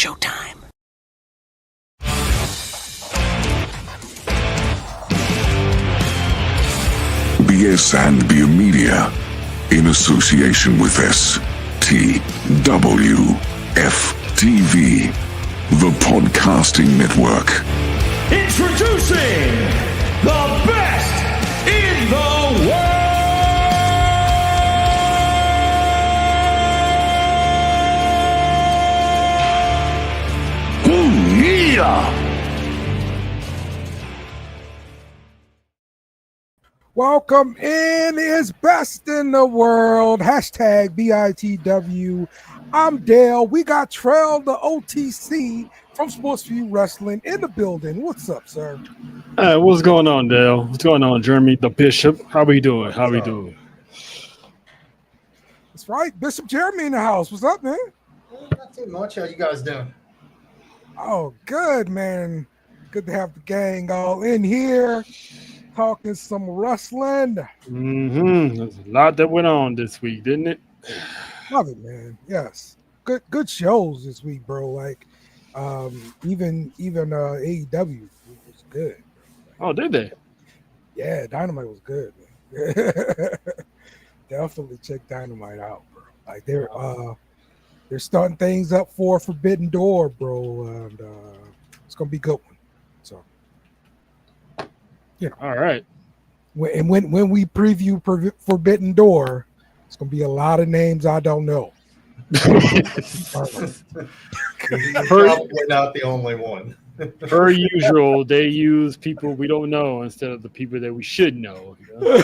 showtime. BS and Beer Media, in association with STWFTV, the Podcasting Network. Introducing the best in the world! Yeah! Welcome in is best in the world. Hashtag BITW. I'm Dale. We got Trail the OTC from Sports View Wrestling in the building. What's up, sir? What's going on, Dale? What's going on, Jeremy the Bishop? How we doing? How we doing? That's right. Bishop Jeremy in the house. What's up, man? Not too much. How you guys doing? Oh, good, man. Good to have the gang all in here. Talking some wrestling. There's a lot that went on this week, didn't it? Love it, man. Yes. Good shows this week, bro. Like even AEW was good. Oh, did they? Yeah, Dynamite was good, man. Definitely check Dynamite out, bro. Like they're starting things up for Forbidden Door, bro, and it's gonna be a good one. So, you know, all right. When we preview Forbidden Door, it's gonna be a lot of names I don't know. Probably not the only one. Per usual, they use people we don't know instead of the people that we should know. You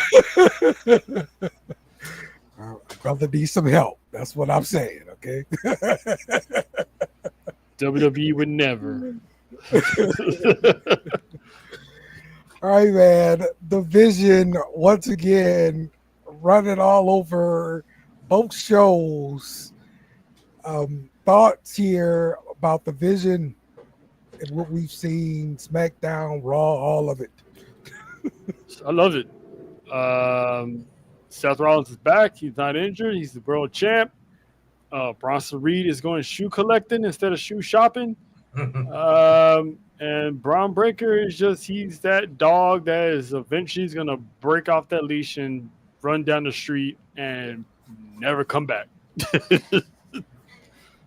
know? Brother needs some help. That's what I'm saying. Okay. WWE would never. All right, man. The Vision once again running all over both shows. Thoughts here about the Vision and what we've seen, SmackDown, Raw, all of it. I love it. Seth Rollins is back. He's not injured. He's the world champ. Bronson Reed is going shoe collecting instead of shoe shopping. And Braun Breaker is he's that dog that is eventually going to break off that leash and run down the street and never come back.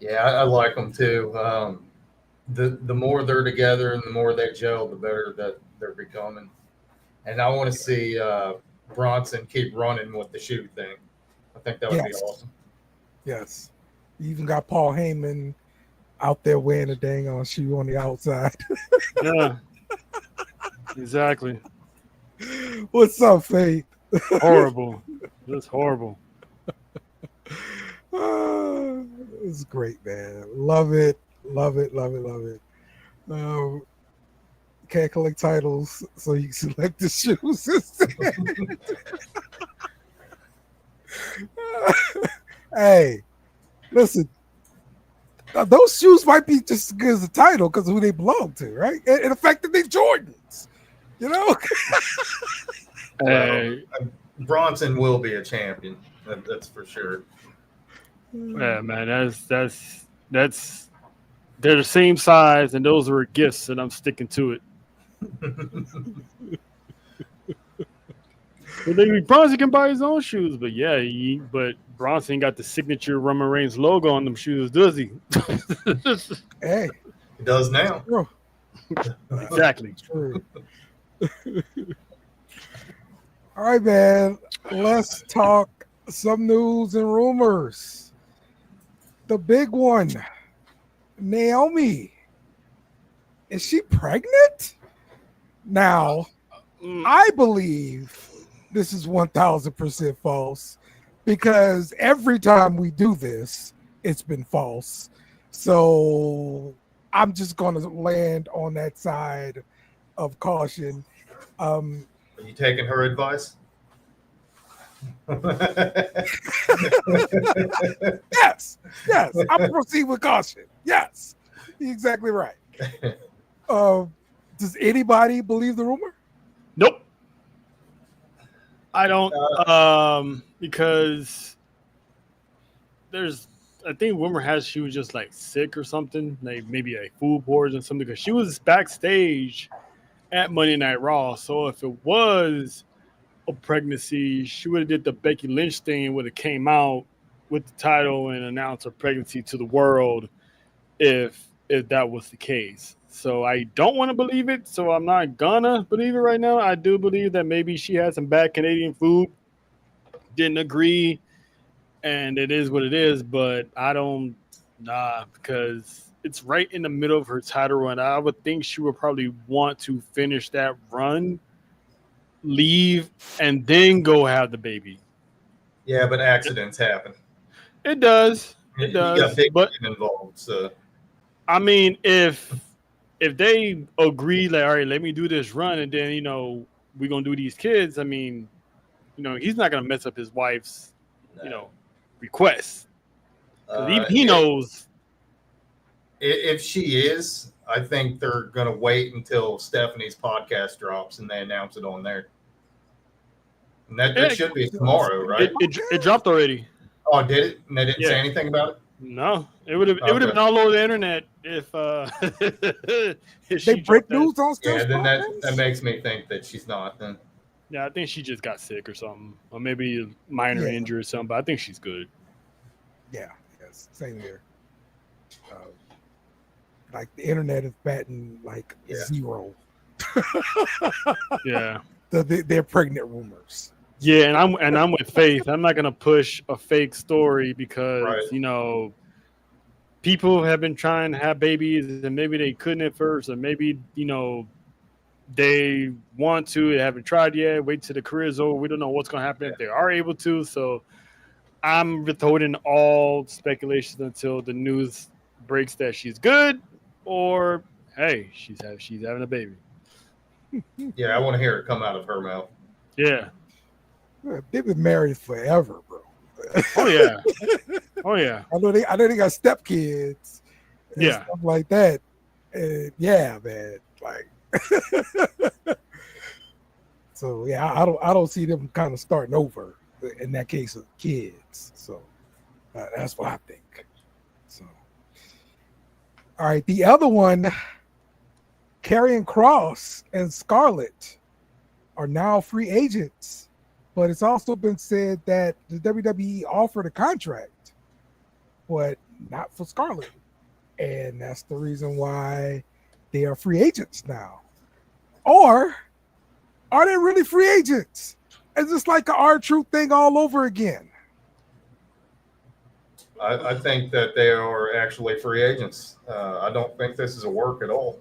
Yeah, I like them too. The more they're together and the more they gel, the better that they're becoming. And I want to see Bronson keep running with the shoe thing. I think that would be awesome. Yes. You even got Paul Heyman out there wearing a dang on shoe on the outside. Yeah, exactly. What's up, Faith? Horrible. That's horrible. It's great, man. Love it. Can't collect titles, so you can select the shoes instead. Hey, listen. Those shoes might be just as good as the title because of who they belong to, right? And the fact that they're Jordans, you know? Hey. Bronson will be a champion. That's for sure. Yeah, man. That's they're the same size, and those are gifts, and I'm sticking to it. Well, Bronson can buy his own shoes, but yeah, but Bronson got the signature Roman Reigns logo on them shoes, does he? Hey, he does now. True. Exactly. True. All right, man. Let's talk some news and rumors. The big one, Naomi. Is she pregnant? Now, I believe this is 1,000% false because every time we do this, it's been false. So I'm just going to land on that side of caution. Are you taking her advice? Yes. I'm proceed with caution. Yes, you're exactly right. Does anybody believe the rumor? Nope. I don't, because I think rumor has she was just like sick or something, like maybe like food poisoning or something, because she was backstage at Monday Night Raw. So if it was a pregnancy, she would have did the Becky Lynch thing, would have came out with the title and announced her pregnancy to the world if that was the case. So I don't want to believe it, so I'm not gonna believe it right now. I do believe that maybe she had some bad Canadian food, didn't agree, and it is what it is, but I don't because it's right in the middle of her title run. I would think she would probably want to finish that run, leave, and then go have the baby. Yeah, but accidents happen. It does. It You does. got big But involved, so I mean, if they agree, like, all right, let me do this run, and then we're gonna do these kids. I mean, he's not gonna mess up his wife's, request. 'Cause he knows. If she is, I think they're going to wait until Stephanie's podcast drops and they announce it on there. And that should be tomorrow, right? It dropped already. Oh, did it? And they didn't say Yeah. anything about it? No, it would have been all over the internet if if They she break dropped that. news on Yeah, Steph then that Spartans? makes me think that she's not. Then Yeah, I think she just got sick or something, or maybe a minor Yeah. injury or something. But I think she's good. Yeah, yes, same here. Like the internet is batting like Yeah. 0. Yeah. They're pregnant rumors. Yeah, and I'm with Faith. I'm not gonna push a fake story because Right. People have been trying to have babies and maybe they couldn't at first, or maybe they want to, they haven't tried yet. Wait till the career's over. We don't know what's gonna happen if they are able to. So I'm withholding all speculations until the news breaks that she's good, or hey, she's having a baby. yeah, I want to hear it come out of her mouth. Yeah. They've been married forever, bro. Oh yeah. Oh yeah. I know they got stepkids. And Yeah. stuff like that. And yeah, man. Like, so yeah, I don't see them kind of starting over in that case of kids. So that's what I think. So, all right, the other one, Karrion Kross and Scarlett are now free agents, but it's also been said that the WWE offered a contract, but not for Scarlett, and that's the reason why they are free agents now. Or are they really free agents? Is this like an R-Truth thing all over again? I think that they are actually free agents. I don't think this is a work at all.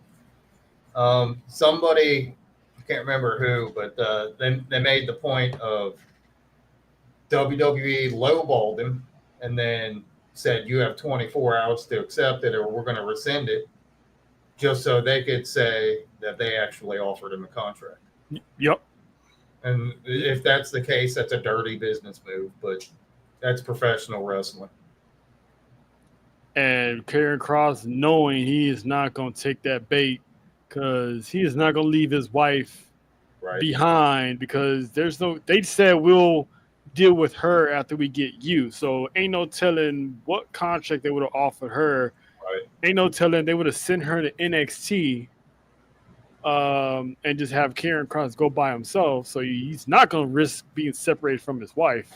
Somebody, I can't remember who, but they made the point of WWE lowballed him and then said, you have 24 hours to accept it or we're going to rescind it, just so they could say that they actually offered him a contract. Yep. And if that's the case, that's a dirty business move, but that's professional wrestling. And Karrion Kross, knowing he is not going to take that bait, because he is not going to leave his wife Right. behind, because they said we'll deal with her after we get you. So ain't no telling what contract they would have offered her. Right. Ain't no telling they would have sent her to NXT and just have Karrion Kross go by himself. So he's not going to risk being separated from his wife,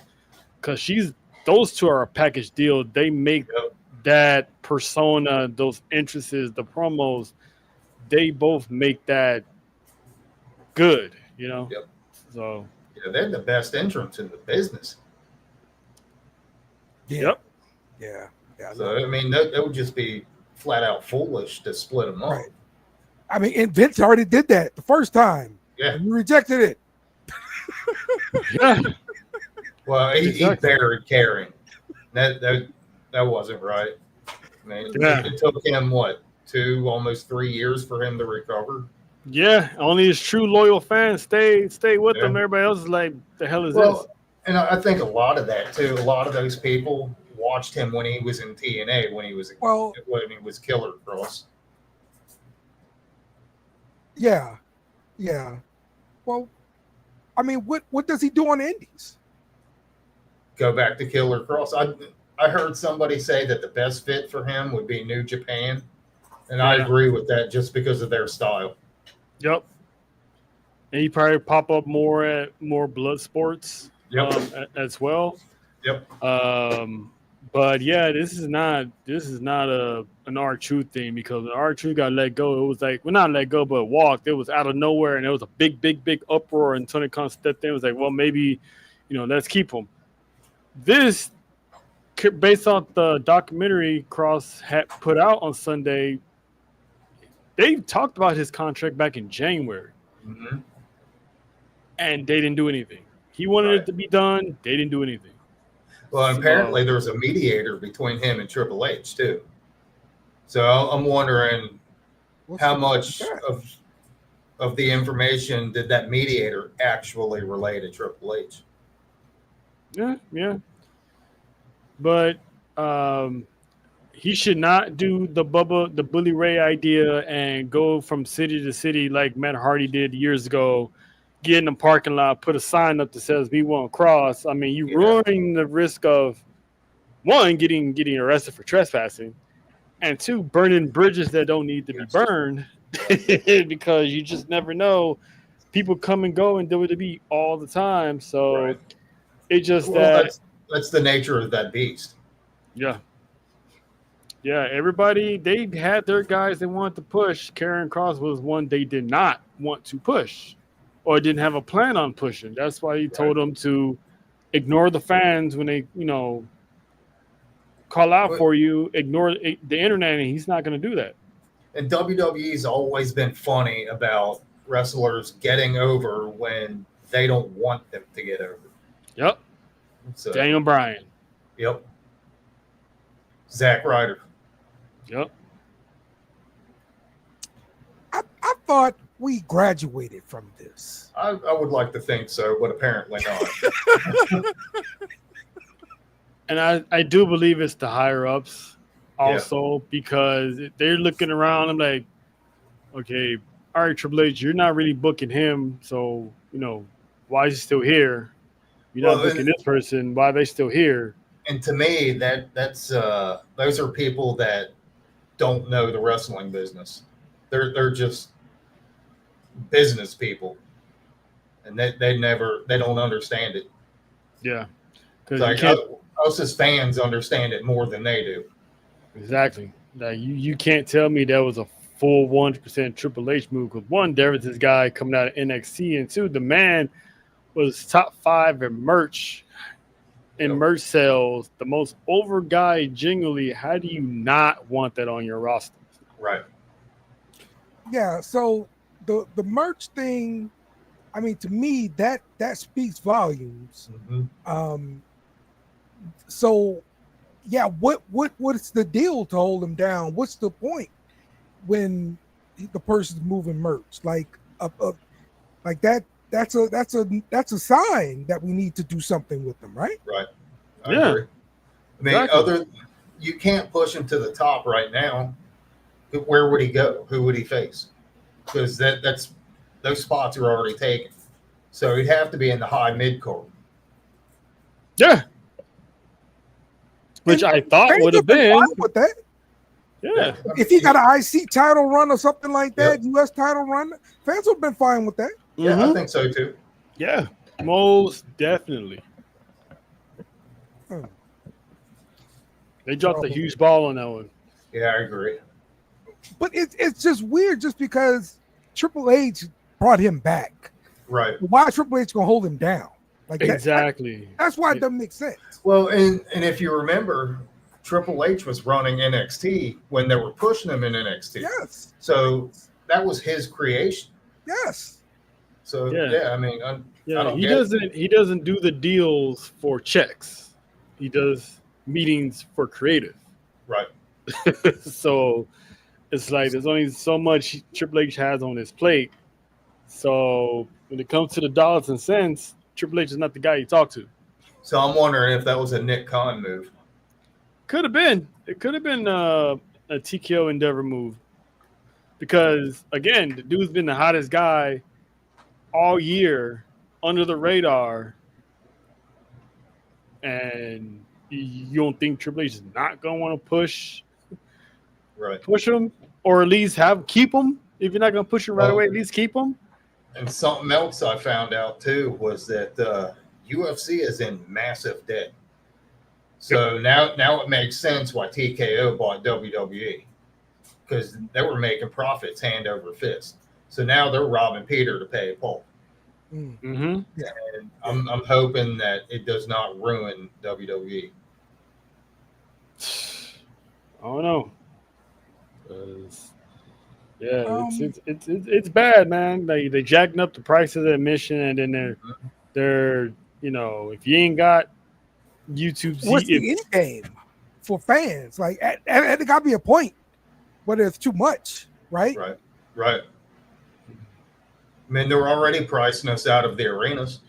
because those two are a package deal. They make that persona, those interests, the promos, they both make that good, Yep. So Yeah, they're the best entrance in the business. Yeah. Yep. Yeah. So, I mean, that would just be flat out foolish to split them up. Right. I mean, and Vince already did that the first time. Yeah. And you rejected it. yeah, Well, he Exactly. buried Karrion. That wasn't right. I mean, Yeah. it took him, almost 3 years for him to recover? yeah. Only his true loyal fans stay with Yeah. them. Everybody else is like, the hell is this? Well, and I think a lot of that, too, a lot of those people watched him when he was in TNA, when he was Killer Kross. Yeah. Well, I mean, what does he do on the Indies? Go back to Killer Kross. I heard somebody say that the best fit for him would be New Japan, and I Yeah. agree with that just because of their style. Yep. And he probably pop up more at more blood sports Yep. as well. Yep. But yeah, this is not an R-Truth thing, because when R-Truth got let go, it was like, well, not let go, but walked. It was out of nowhere, and it was a big uproar. And Tony Khan stepped in. It was like, well, maybe, let's keep him. This, based off the documentary Cross had put out on Sunday, they talked about his contract back in January, Mm-hmm. and they didn't do anything. He wanted Right. it to be done. They didn't do anything. Well, apparently there's a mediator between him and Triple H too. So I'm wondering What's how the- much of the information did that mediator actually relay to Triple H? Yeah. But he should not do the Bully Ray idea and go from city to city like Matt Hardy did years ago. Get in the parking lot, put a sign up that says "We won't cross." I mean, you're ruining the risk of, one, getting arrested for trespassing, and two, burning bridges that don't need to be burned, because you just never know. People come and go in WWE all the time, so Right. it just Well, that's the nature of that beast. yeah. Everybody, they had their guys they wanted to push. Karrion Kross was one they did not want to push, or didn't have a plan on pushing. That's why he told them to ignore the fans when they, call out for you. Ignore the internet, and he's not going to do that. And WWE's always been funny about wrestlers getting over when they don't want them to get over. Yep. So, Daniel Bryan. Yep. Zack Ryder. Yep. I thought we graduated from this. I would like to think so, but apparently not. And I do believe it's the higher ups also, because they're looking around. I'm like, okay, all right, Triple H, you're not really booking him, so why is he still here? You're not booking this person. Why are they still here? And to me, that's those are people that don't know the wrestling business. They're just business people, and they don't understand it. Yeah, It's because like us as fans understand it more than they do. exactly. Like you can't tell me that was a full 100% Triple H move, because one, there was this guy coming out of NXT, and two, the man was top 5 in merch. In merch sales, the most over guy genuinely. How do you not want that on your roster? Right. Yeah, so the merch thing, I mean, to me, that speaks volumes. Mm-hmm. So yeah, what's the deal to hold him down? What's the point when the person's moving merch? Like like that's a sign that we need to do something with them, right? Right. I Yeah. agree. I mean, Exactly. you can't push him to the top right now. Where would he go? Who would he face? Because that's those spots are already taken. So he'd have to be in the high mid card. Yeah. Which I thought Fans would have been been. fine with that. Yeah. If he got an IC title run or something like that, US title run, fans would have been fine with that. Yeah, Mhm. I think so too. Yeah. Most definitely. Hmm. They dropped a huge ball on that one. Yeah, I agree. But it's just weird just because Triple H brought him back. Right. Why Triple H gonna hold him down? Like that- Exactly. that's why it doesn't make sense. Well, and if you remember, Triple H was running NXT when they were pushing him in NXT. Yes. So that was his creation. Yes. So Yeah. yeah, I mean, I Yeah, don't he get it. doesn't do the deals for checks. He does meetings for creative. Right. So it's like there's only so much Triple H has on his plate. So when it comes to the dollars and cents, Triple H is not the guy you talk to. So I'm wondering if that was a Nick Khan move. Could have been. It could have been a TKO Endeavor move. Because again, the dude's been the hottest guy all year, under the radar, and you don't think Triple H is not gonna want to push him, or at least keep him? If you're not gonna push him right away, at least keep him. And something else I found out too was that UFC is in massive debt. So now it makes sense why TKO bought WWE, because they were making profits hand over fist. So now they're robbing Peter to pay Paul. Mm-hmm. Yeah. And I'm hoping that it does not ruin WWE. I don't know. Yeah, it's bad, man. They jacking up the price of the admission, and then they're if you ain't got YouTube, What's the end game for fans? Like, and there got to be a point whether it's too much, right? Right. I mean, they're already pricing us out of the arenas.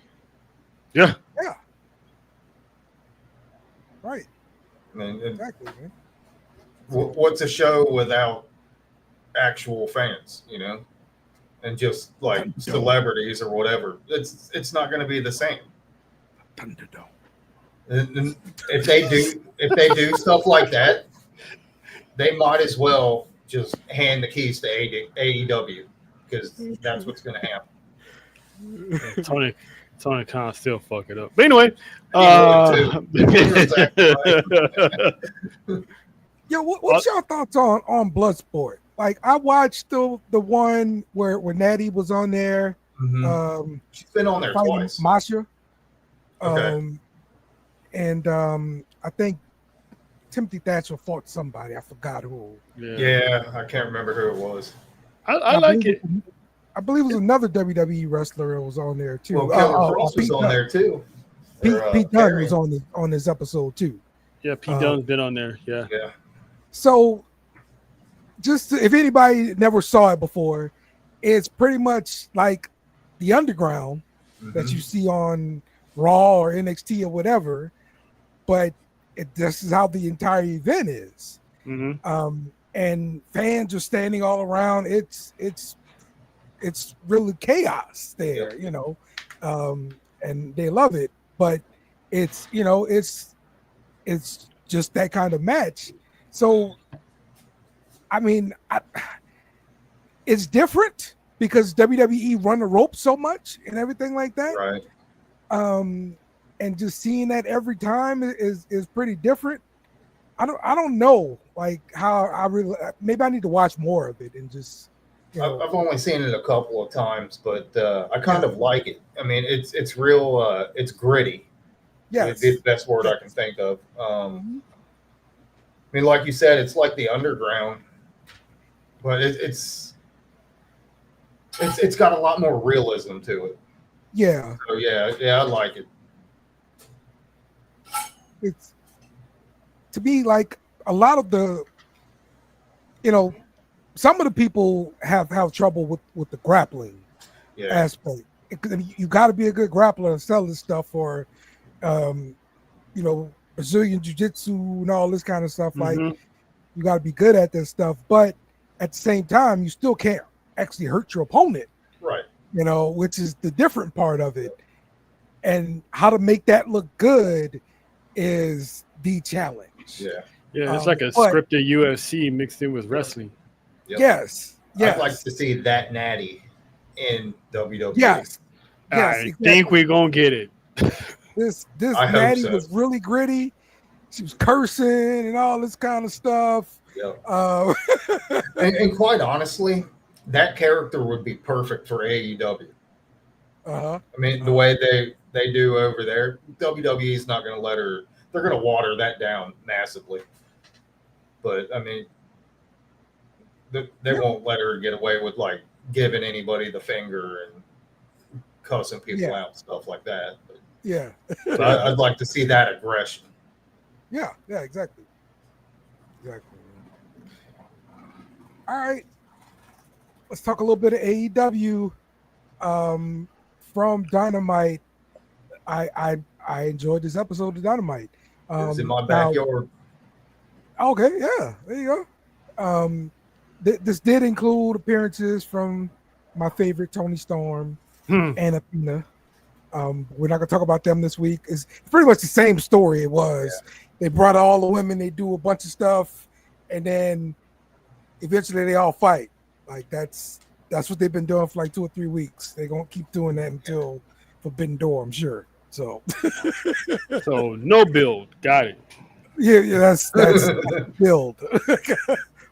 Yeah. Right. I mean, Exactly, man. what's a show without actual fans, and just like celebrities or whatever? It's not going to be the same. Thunderdome. And if they do stuff like that, they might as well just hand the keys to AEW, because that's what's going to happen. Tony Khan still fuck it up. But anyway, Exactly right. Yo, what's your thoughts on Bloodsport? Like, I watched the one where Natty was on there. Mhm. She's been on there fighting twice. Masha. Okay. And I think Timothy Thatcher fought somebody. I forgot who. Yeah, I can't remember who it was. I like it. I believe it was another WWE wrestler that was on there too. Well, Killer Cross was on there too. Pete Dunne was on this episode too. Yeah, Pete Dunne's been on there. Yeah. So, if anybody never saw it before, it's pretty much like the Underground that you see on Raw or NXT or whatever, but this is how the entire event is. And fans are standing all around. It's really chaos there, and they love it. But it's just that kind of match. So, I mean, it's different because WWE run the ropes so much and everything like that. Right. And just seeing that every time is pretty different. I don't know, like, how I really, maybe I need to watch more of it and just. I've only seen it a couple of times, but I kind of like it. I mean, it's real. It's gritty. Yeah, it's the best word I can think of. I mean, like you said, it's like the Underground, but it's got a lot more realism to it. Yeah. So yeah, I like it. It's, to me, like, a lot of the, some of the people have trouble with the grappling aspect. You got to be a good grappler and sell this stuff for, Brazilian jiu-jitsu and all this kind of stuff. Like, you got to be good at this stuff, but at the same time, you still can't actually hurt your opponent. Right. Which is the different part of it. And how to make that look good is the challenge. Yeah. Yeah, it's like a scripted UFC mixed in with wrestling. Yep. Yes. I'd like to see that Natty in WWE. Yes. I think we're gonna get it. This I Natty hope so. was really gritty. She was cursing and all this kind of stuff. Yep. And quite honestly, that character would be perfect for AEW. I mean, the way they do over there, WWE's not going to let her. They're going to water that down massively. But I mean, they won't let her get away with like giving anybody the finger and cussing people out, stuff like that. But, but I'd like to see that aggression. Yeah, exactly. All right, let's talk a little bit of AEW. From Dynamite, I enjoyed this episode of Dynamite. It's in my backyard. Okay, yeah, there you go. This did include appearances from my favorite Tony Storm and Athena. We're not gonna talk about them this week. It's pretty much the same story it was They brought all the women. They do a bunch of stuff, and then eventually they all fight. Like that's what they've been doing for like 2 or 3 weeks. They're gonna keep doing that until Forbidden Door, I'm sure. So So no build. Got it. yeah, that's build.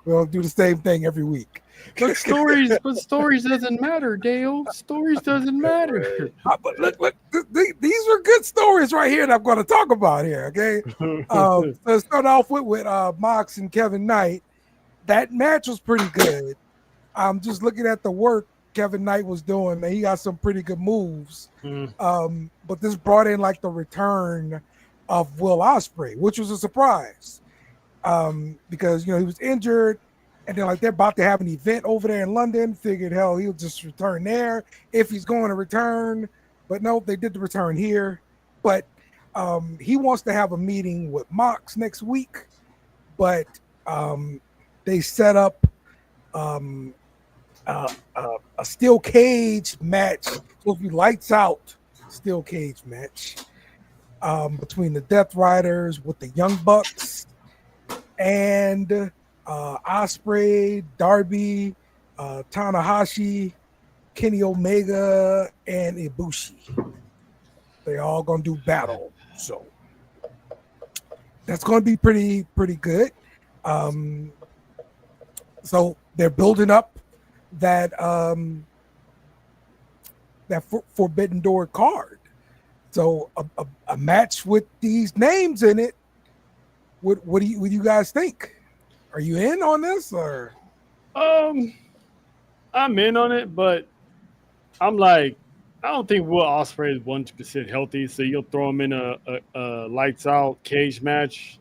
We'll do the same thing every week. But stories doesn't matter, Dale. Stories doesn't matter. But look, these are good stories right here that I'm going to talk about here. Okay, let's start off with Mox and Kevin Knight. That match was pretty good. I'm just looking at the work Kevin Knight was doing, man. He got some pretty good moves. But this brought in like the return of Will Ospreay, which was a surprise. Because he was injured, and then like they're about to have an event over there in London. Figured hell he'll just return there if he's going to return. But no, they did the return here. But he wants to have a meeting with Mox next week. But they set up a steel cage match, supposed to be lights out steel cage match between the Death Riders with the Young Bucks and Ospreay, Darby, Tanahashi, Kenny Omega, and Ibushi. They all gonna do battle, so that's gonna be pretty good. So they're building up that Forbidden Door card. So a match with these names in it. What do you guys think? Are you in on this or? I'm in on it, but I'm like, I don't think Will Ospreay is 100% healthy. So you'll throw him in a lights out cage match.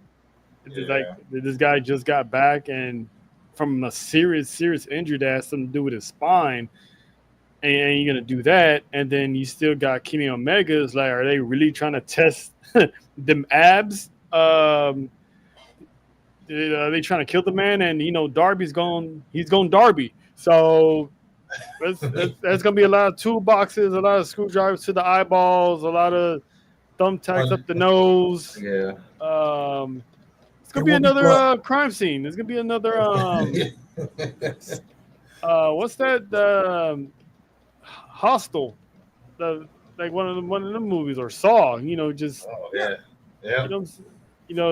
Yeah. Like this guy just got back and from a serious injury that has something to do with his spine, and you're gonna do that, and then you still got Kenny Omega. It's like, are they really trying to test them abs? Are they trying to kill the man? And Darby's going Darby. So that's gonna be a lot of toolboxes, a lot of screwdrivers to the eyeballs, a lot of thumbtacks up the nose. Yeah. It's gonna be another crime scene. There's gonna be another what's that? Hostel, like one of them movies, or Saw. Just Oh yeah. Yeah.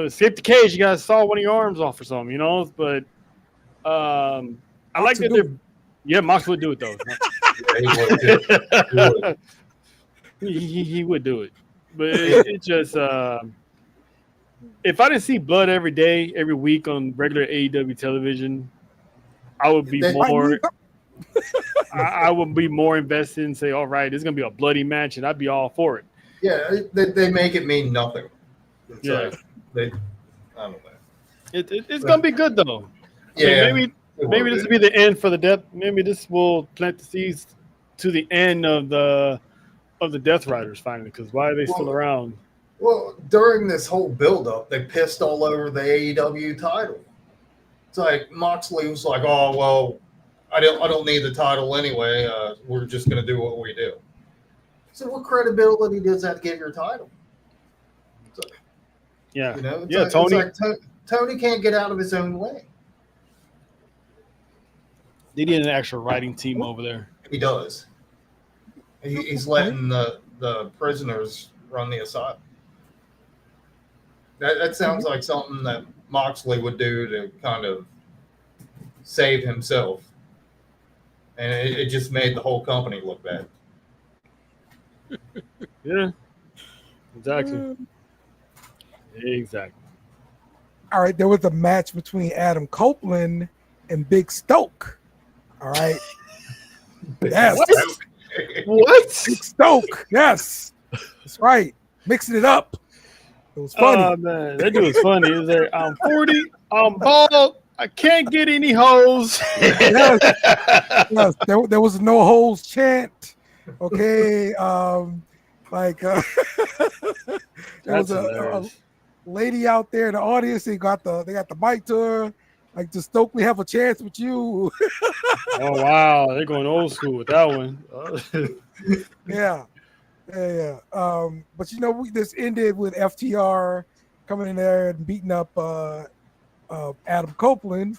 Escape the cage. You gotta saw one of your arms off or something. But I like that they're. Yeah, Mox would do it though. Yeah, He would do it, but it just. If I didn't see blood every day, every week on regular AEW television, I would be more. I would be more invested and say, "All right, it's gonna be a bloody match," and I'd be all for it. Yeah, they make it mean nothing. It's Yeah. I don't know. It's gonna be good though. Yeah, Maybe this will be the end for the death. Maybe this will plant the seeds to the end of the Death Riders finally. Because why are they still around? Well, during this whole build-up, they pissed all over the AEW title. It's like Moxley was like, "Oh well, I don't need the title anyway. We're just going to do what we do." So, what credibility does that give your title? Yeah, Tony. Tony can't get out of his own way. They need an actual writing team over there. He does. He's letting the prisoners run the asylum. That sounds like something that Moxley would do to kind of save himself. And it just made the whole company look bad. Yeah, exactly. All right, there was a match between Adam Copeland and Big Stoke. All right. Yes. What? Big Stoke. Yes. That's right. Mixing it up. It was funny. Oh, man. That dude was funny. He was like, I'm 40, I'm bald, I can't get any hoes. Yes. There was no holes chant. Okay. There was a lady out there in the audience. They got the mic to her. Like, does Stokely have a chance with you? Oh wow, they're going old school with that one. Yeah. But this ended with FTR coming in there and beating up Adam Copeland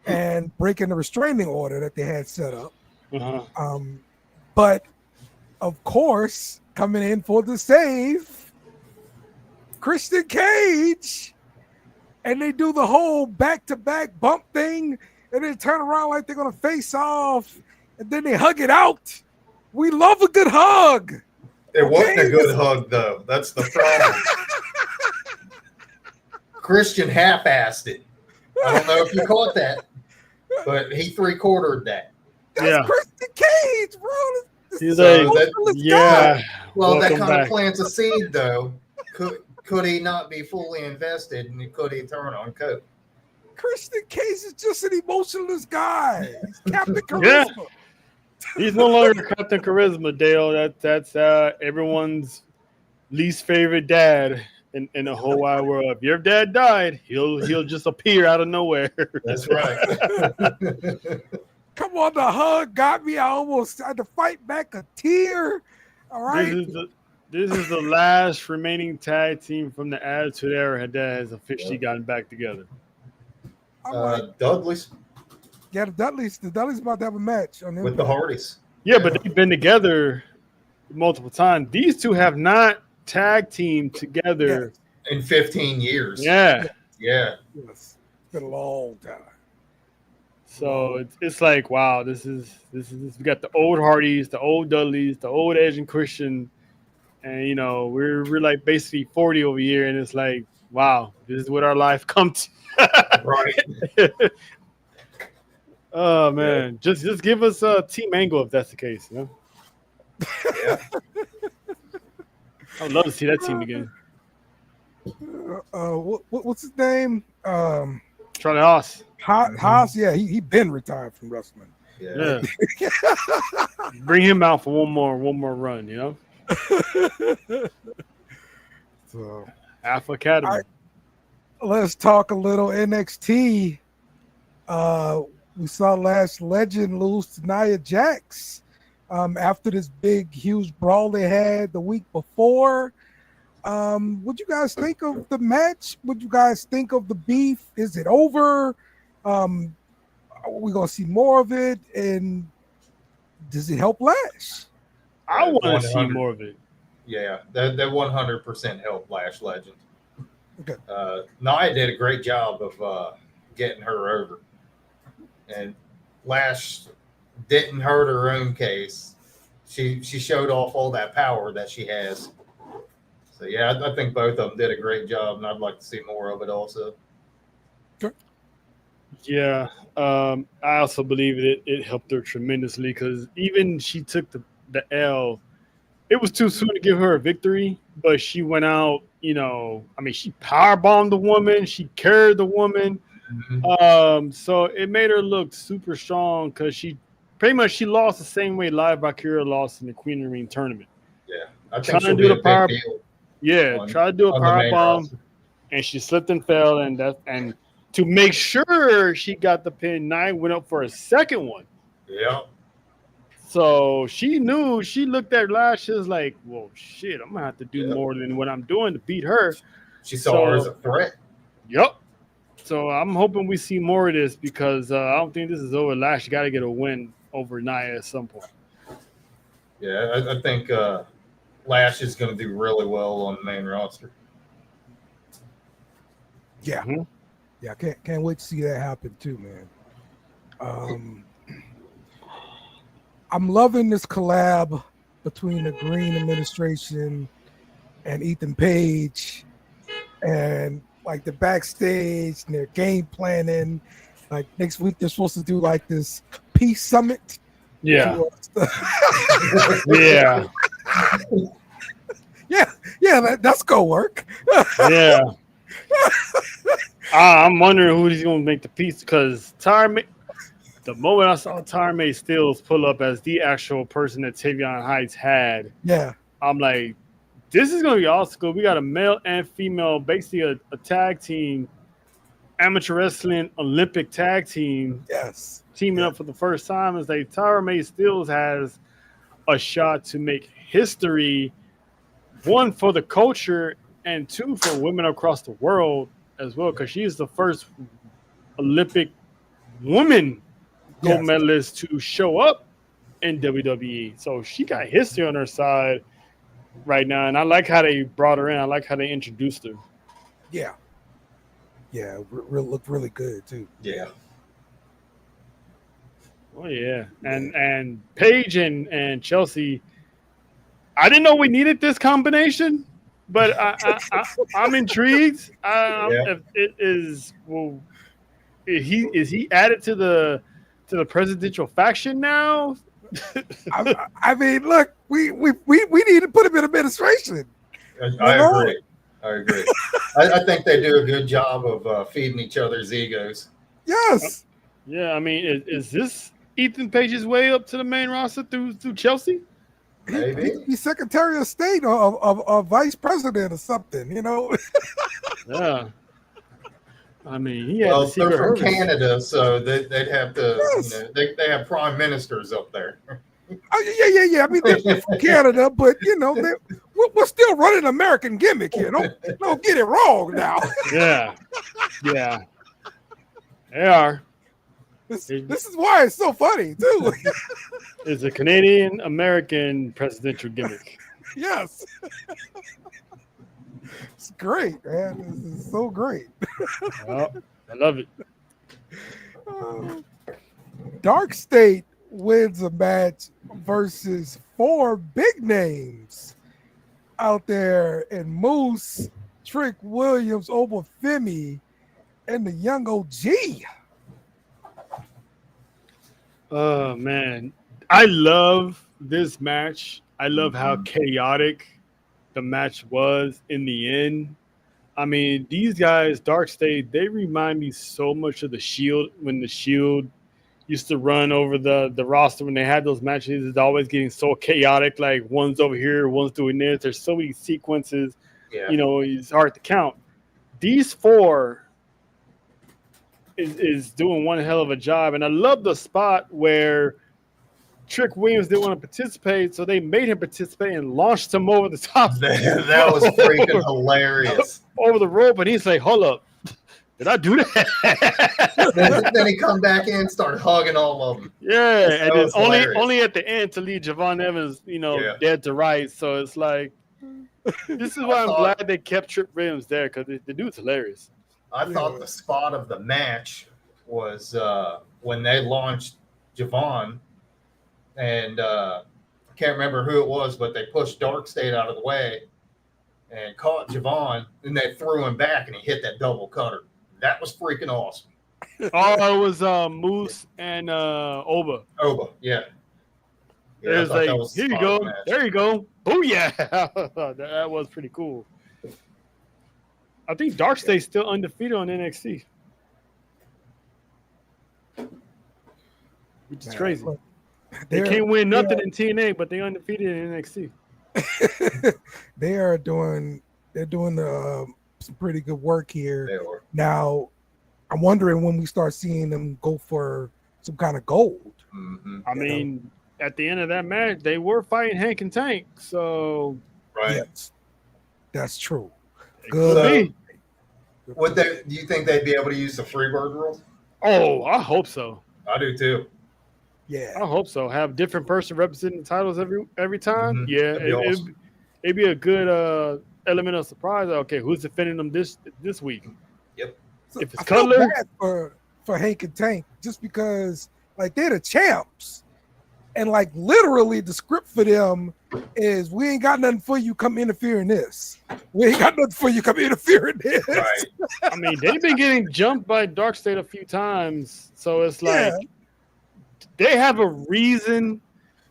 and breaking the restraining order that they had set up. Uh-huh. But of course, coming in for the save, Christian Cage, and they do the whole back-to-back bump thing, and then turn around like they're gonna face off, and then they hug it out. We love a good hug. It wasn't a good hug, though. That's the problem. Christian half-assed it. I don't know if you caught that, but he three-quartered that. That's Yeah. Christian Cage, bro. He's So like, that- yeah. Well, that welcome kind of back. plants a seed, though. Could he not be fully invested, and could he turn on Coke? Christian Cage is just an emotionless guy. He's Captain Yeah. Charisma. He's no longer Captain Charisma, Dale. That's everyone's least favorite dad in the whole wide world. If your dad died, he'll just appear out of nowhere. That's right. Come on, the hug got me. I almost had to fight back a tear. All right. This is the last remaining tag team from the Attitude Era that has officially gotten back together. I'm like, Dudley's yeah, the Dudley's about to have a match on with the Hardys. Yeah, but they've been together multiple times. These two have not tag teamed together. In 15 years. Yeah. Yeah. It's been a long time. So it's like, wow, this is we got the old Hardys, the old Dudleys, the old Edge and Christian, and we're like basically 40 over here, and it's like, wow, this is what our life come to. Right. Oh man, just give us a Team Angle if that's the case. Yeah. I'd love to see that team again. What's his name? Charlie Haas. Haas. Yeah, he been retired from wrestling. Yeah. Yeah. Bring him out for one more run, So Alpha Academy. All right. Let's talk a little NXT. We saw Lash Legend lose to Nia Jax after this big, huge brawl they had the week before. What you guys think of the match? What you guys think of the beef? Is it over? Are we gonna see more of it? And does it help Lash? I want to see 100. more of it. Yeah. That 100% helped Lash Legend. Okay. Nia did a great job of getting her over. And Lash didn't hurt her own case. She showed off all that power that she has. So, yeah, I think both of them did a great job, and I'd like to see more of it also. Yeah, I also believe it helped her tremendously because even she took the L. It was too soon to give her a victory, but she went out. She powerbombed the woman. She carried the woman. Mm-hmm. So it made her look super strong because she lost the same way Live Valkyria lost in the Queen of the Ring tournament. Yeah. I Trying think to she'll do be the a big power- deal. Yeah, On- tried to do a on the power main bomb, roster. and she slipped and fell, and to make sure she got the pin, Nia went up for a second one. Yeah. So she knew, she looked at Lash, she was like, well, shit, I'm going to have to do more than what I'm doing to beat her. She saw her as So- a threat. Yep. So I'm hoping we see more of this because I don't think this is over. Lash got to get a win over Nia at some point. Yeah, I think Lash is going to do really well on the main roster. Yeah. Mhm. Yeah, can't wait to see that happen too, man. I'm loving this collab between the Green administration and Ethan Page, and like the backstage and their game planning. Like next week, they're supposed to do like this peace summit. Yeah. Yeah. Yeah, that's gonna work. Yeah. I'm wondering who he's going to make the piece because the moment I saw Tyra Stills pull up as the actual person that Tavion Heights had, Yeah, I'm like, this is going to be awesome. Cool. We got a male and female, basically a tag team, amateur wrestling Olympic tag team yes, teaming up for the first time. It's like Tyra Stills has a shot to make history, one for the culture and two for women across the world as well, because she is the first Olympic woman gold Yes. medalist to show up in WWE. So she got history on her side right now, and I like how they brought her in. I like how they introduced her. Yeah. Yeah, looked really good too. Yeah. Oh yeah, and Paige and Chelsea. I didn't know we needed this combination, but I'm intrigued. If it is, well, is he added to the presidential faction now? I mean, look, we need to put him in administration. I agree. I think they do a good job of feeding each other's egos. Yes. Yeah, I mean, is this Ethan Page's way up to the main roster through Chelsea? Maybe. He's Secretary of State or Vice President or something, you know. Yeah. I mean, he had Well, the secret they're from hurdles. Canada, so they'd have to. Yes. You know, they have prime ministers up there. Oh, yeah. I mean, they're from Canada, but you know, we're still running an American gimmick here. Don't get it wrong now. Yeah. They are. This is why it's so funny too. It's a Canadian American presidential gimmick. Yes. It's great, man. This is so great. Well, I love it. Dark State wins a match versus 4 big names out there in Moose, Trick Williams, Obafemi, and the Young OG. Oh man, I love this match. I love how chaotic the match was in the end. I mean, these guys, Dark State, they remind me so much of the Shield when the Shield used to run over the roster when they had those matches. It's always getting so chaotic. Like one's over here, one's doing this. There's so many sequences. Yeah. You know, it's hard to count. These 4 is doing one hell of a job. And I love the spot where Trick Williams didn't want to participate, so they made him participate and launched him over the top. That was freaking hilarious. Over the rope, and he's like, hold up. Did I do that? then he come back in and start hugging all of them. Yeah, That and then was hilarious. only at the end to leave Javon Evans, dead to rights. So it's like, this is why I'm glad they kept Trick Williams there, because the dude's hilarious. I thought the spot of the match was when they launched Javon, and I can't remember who it was, but they pushed Dark State out of the way and caught Javon, and they threw him back, and he hit that double cutter. That was freaking awesome. Oh, it was Moose and Oba. Oba, yeah. It was like, that was the here you spot of go, the match. there you go, booyah! That was pretty cool. I think Dark State's still undefeated on NXT, which is crazy. Look, They can't win nothing in TNA, but they undefeated in NXT. They're doing some pretty good work here. They were. Now, I'm wondering when we start seeing them go for some kind of gold. Mhm. I mean, at the end of that match, they were fighting Hank and Tank, so Right. Yes, that's true. it Good. could be. Do you think they'd be able to use the Freebird rule? Oh, I hope so. I do too. Yeah, I hope so. Have different person representing the titles every time. Mhm. Yeah, That'd be awesome. it'd be a good element of surprise. Okay, who's defending them this week? So if it's I feel Cutler- bad for Hank and Tank just because like they're the champs, and like literally the script for them is we ain't got nothing for you. Come interfere in this. We ain't got nothing for you. Come interfere in this. Right. I mean, they've been getting jumped by Dark State a few times, so it's like Yeah. they have a reason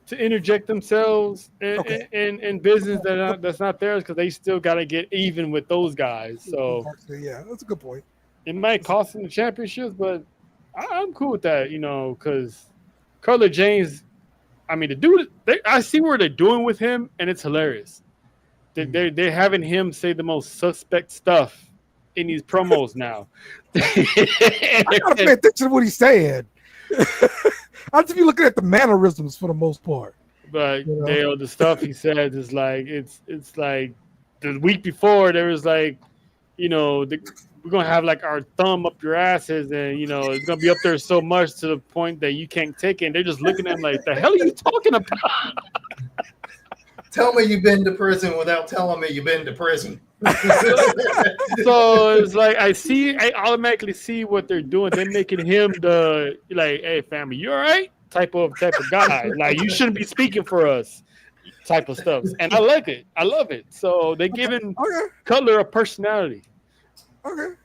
to interject themselves Okay. in business that's not theirs, because they still got to get even with those guys. So Yeah, that's a good point. it might cost them the championships, but I'm cool with that, because Cutler James, I mean, the dude, I see where they're doing with him, and it's hilarious. They're having him say the most suspect stuff in these promos now. I gotta pay attention to what he's saying. I'll just be looking at the mannerisms for the most part. But You know? the stuff he says is like it's like the week before there was like, we're gonna have like our thumb up your asses, and it's gonna be up there so much to the point that you can't take it. And they're just looking at him like, the hell are you talking about? Tell me you've been to prison without telling me you've been to prison. So it's like I automatically see what they're doing. They're making him the like, hey family, you all right? Type of guy. Like, you shouldn't be speaking for us. Type of stuff. And I like it. I love it. So they're giving Cutler a personality. Okay.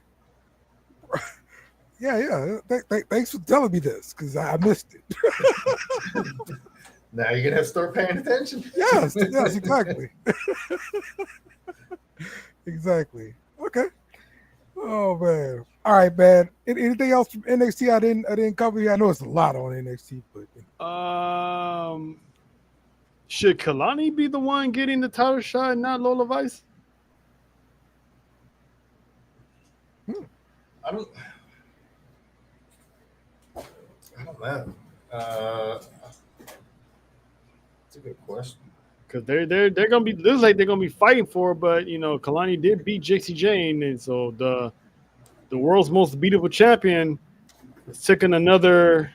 Yeah. Thanks for telling me this, because I missed it. Now you're gonna have to start paying attention. Yes, exactly. Exactly. Okay. Oh man. All right, man. Anything else from NXT I didn't cover here? I know it's a lot on NXT, but should Kalani be the one getting the title shot and not Lola Vice? I don't know. That's a good question. Because they're gonna be, looks like they're gonna be fighting for it, but Kalani did beat Jixie Jane, and so the world's most beatable champion is taking another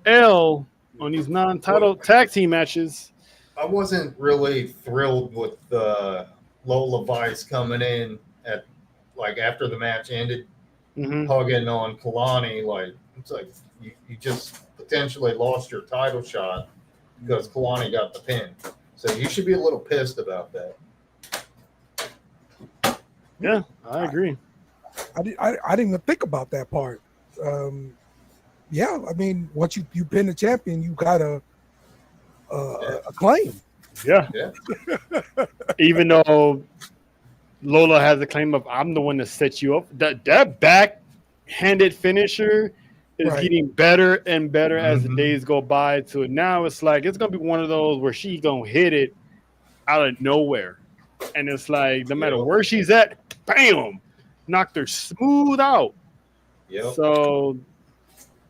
L on these non-title tag team matches. I wasn't really thrilled with Lola Vice coming in at like after the match ended, hugging on Kalani. Like, it's like you just potentially lost your title shot because Kalani got the pin. So you should be a little pissed about that. Yeah, I agree. I didn't even think about that part. Yeah, I mean, once you pin the champion, you got a claim. Yeah. Even though Lola has a claim of, I'm the one that set you up. That backhanded finisher is getting better and better as the days go by. To now, it's like it's gonna be one of those where she's gonna hit it out of nowhere, and it's like no matter where she's at, bam, knocked her smooth out. Yeah. So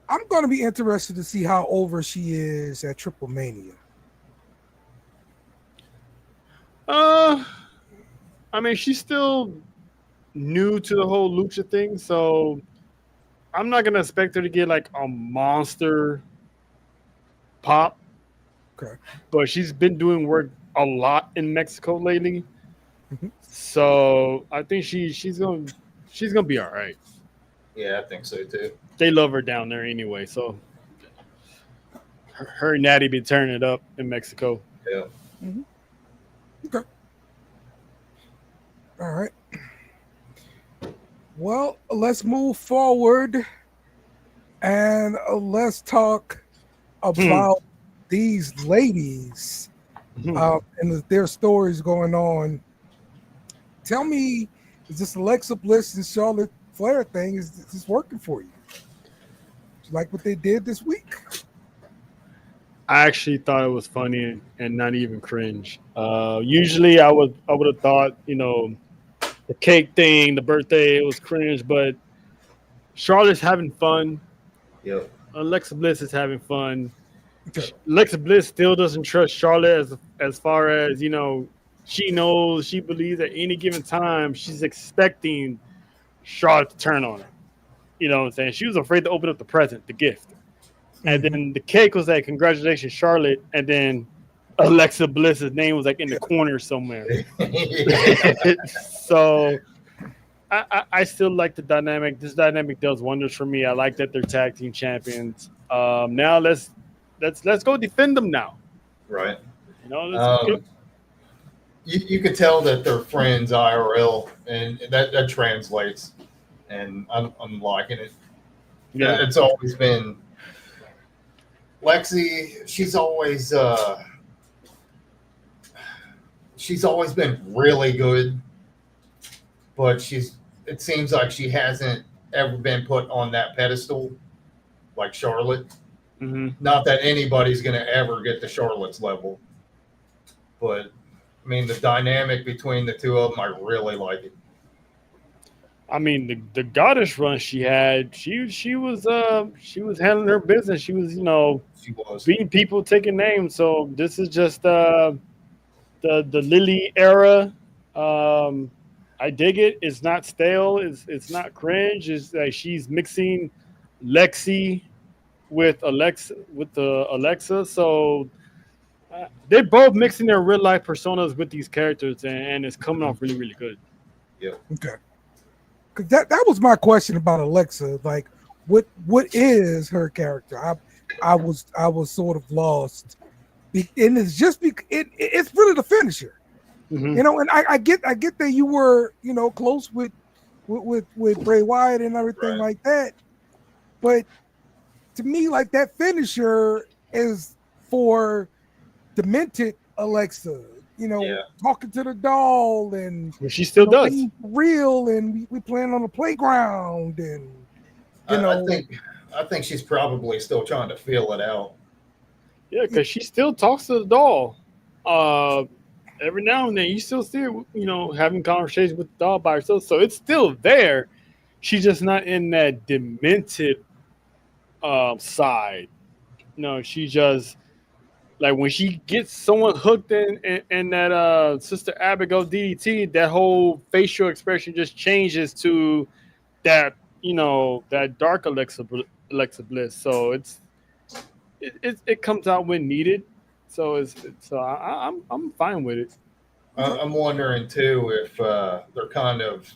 I'm gonna be interested to see how over she is at Triple Mania. I mean, she's still new to the whole lucha thing, so I'm not gonna expect her to get like a monster pop. Okay. But she's been doing work a lot in Mexico lately, so I think she's gonna be all right. Yeah, I think so too. They love her down there anyway, so her and Natty be turning it up in Mexico. Yeah. Okay. All right. Well, let's move forward and let's talk about these ladies and their stories going on. Tell me, is this Alexa Bliss and Charlotte Flair thing, is this working for you? Like what they did this week? I actually thought it was funny and not even cringe. Usually I would have thought, the cake thing, the birthday, it was cringe, but Charlotte's having fun. Yep. Alexa Bliss is having fun. Alexa Bliss still doesn't trust Charlotte as far as, she knows, she believes at any given time she's expecting Charlotte to turn on her. You know what I'm saying? She was afraid to open up the present, the gift. And then the cake was like, congratulations, Charlotte. And then Alexa Bliss's name was like in the corner somewhere. So I still like the dynamic. This dynamic does wonders for me. I like that they're tag team champions. Now let's go defend them now. Right. Let's you could tell that they're friends IRL, and that translates. And I'm liking it. Yeah, it's always been Lexi. She's always been really good, but it seems like she hasn't ever been put on that pedestal like Charlotte. Not that anybody's going to ever get to Charlotte's level, but I mean, the dynamic between the two of them, I really like it. I mean, the goddess run she had, she was handling her business. She was, she was beating people, taking names. So this is just the Lily era I dig it. It's not stale. It's not cringe. It's like she's mixing Lexi with Alexa. So they're both mixing their real life personas with these characters, and it's coming off really, really good. Okay. Because that was my question about Alexa. Like, what is her character? I was sort of lost, and it's just it's really the finisher, Mhm. you know. And I get that you were close with Bray Wyatt and everything Right. like that, but to me, like that finisher is for demented Alexa. Yeah. Talking to the doll and Which she still does. being real, and we playing on the playground, and I think she's probably still trying to feel it out. Yeah, because she still talks to the doll. Every now and then, you still see her, having conversations with the doll by herself. So it's still there. She's just not in that demented side. No, she just like when she gets someone hooked in that Sister Abigail DDT, that whole facial expression just changes to that that dark Alexa Bliss. So it comes out when needed. So I'm fine with it. I'm wondering too if they're kind of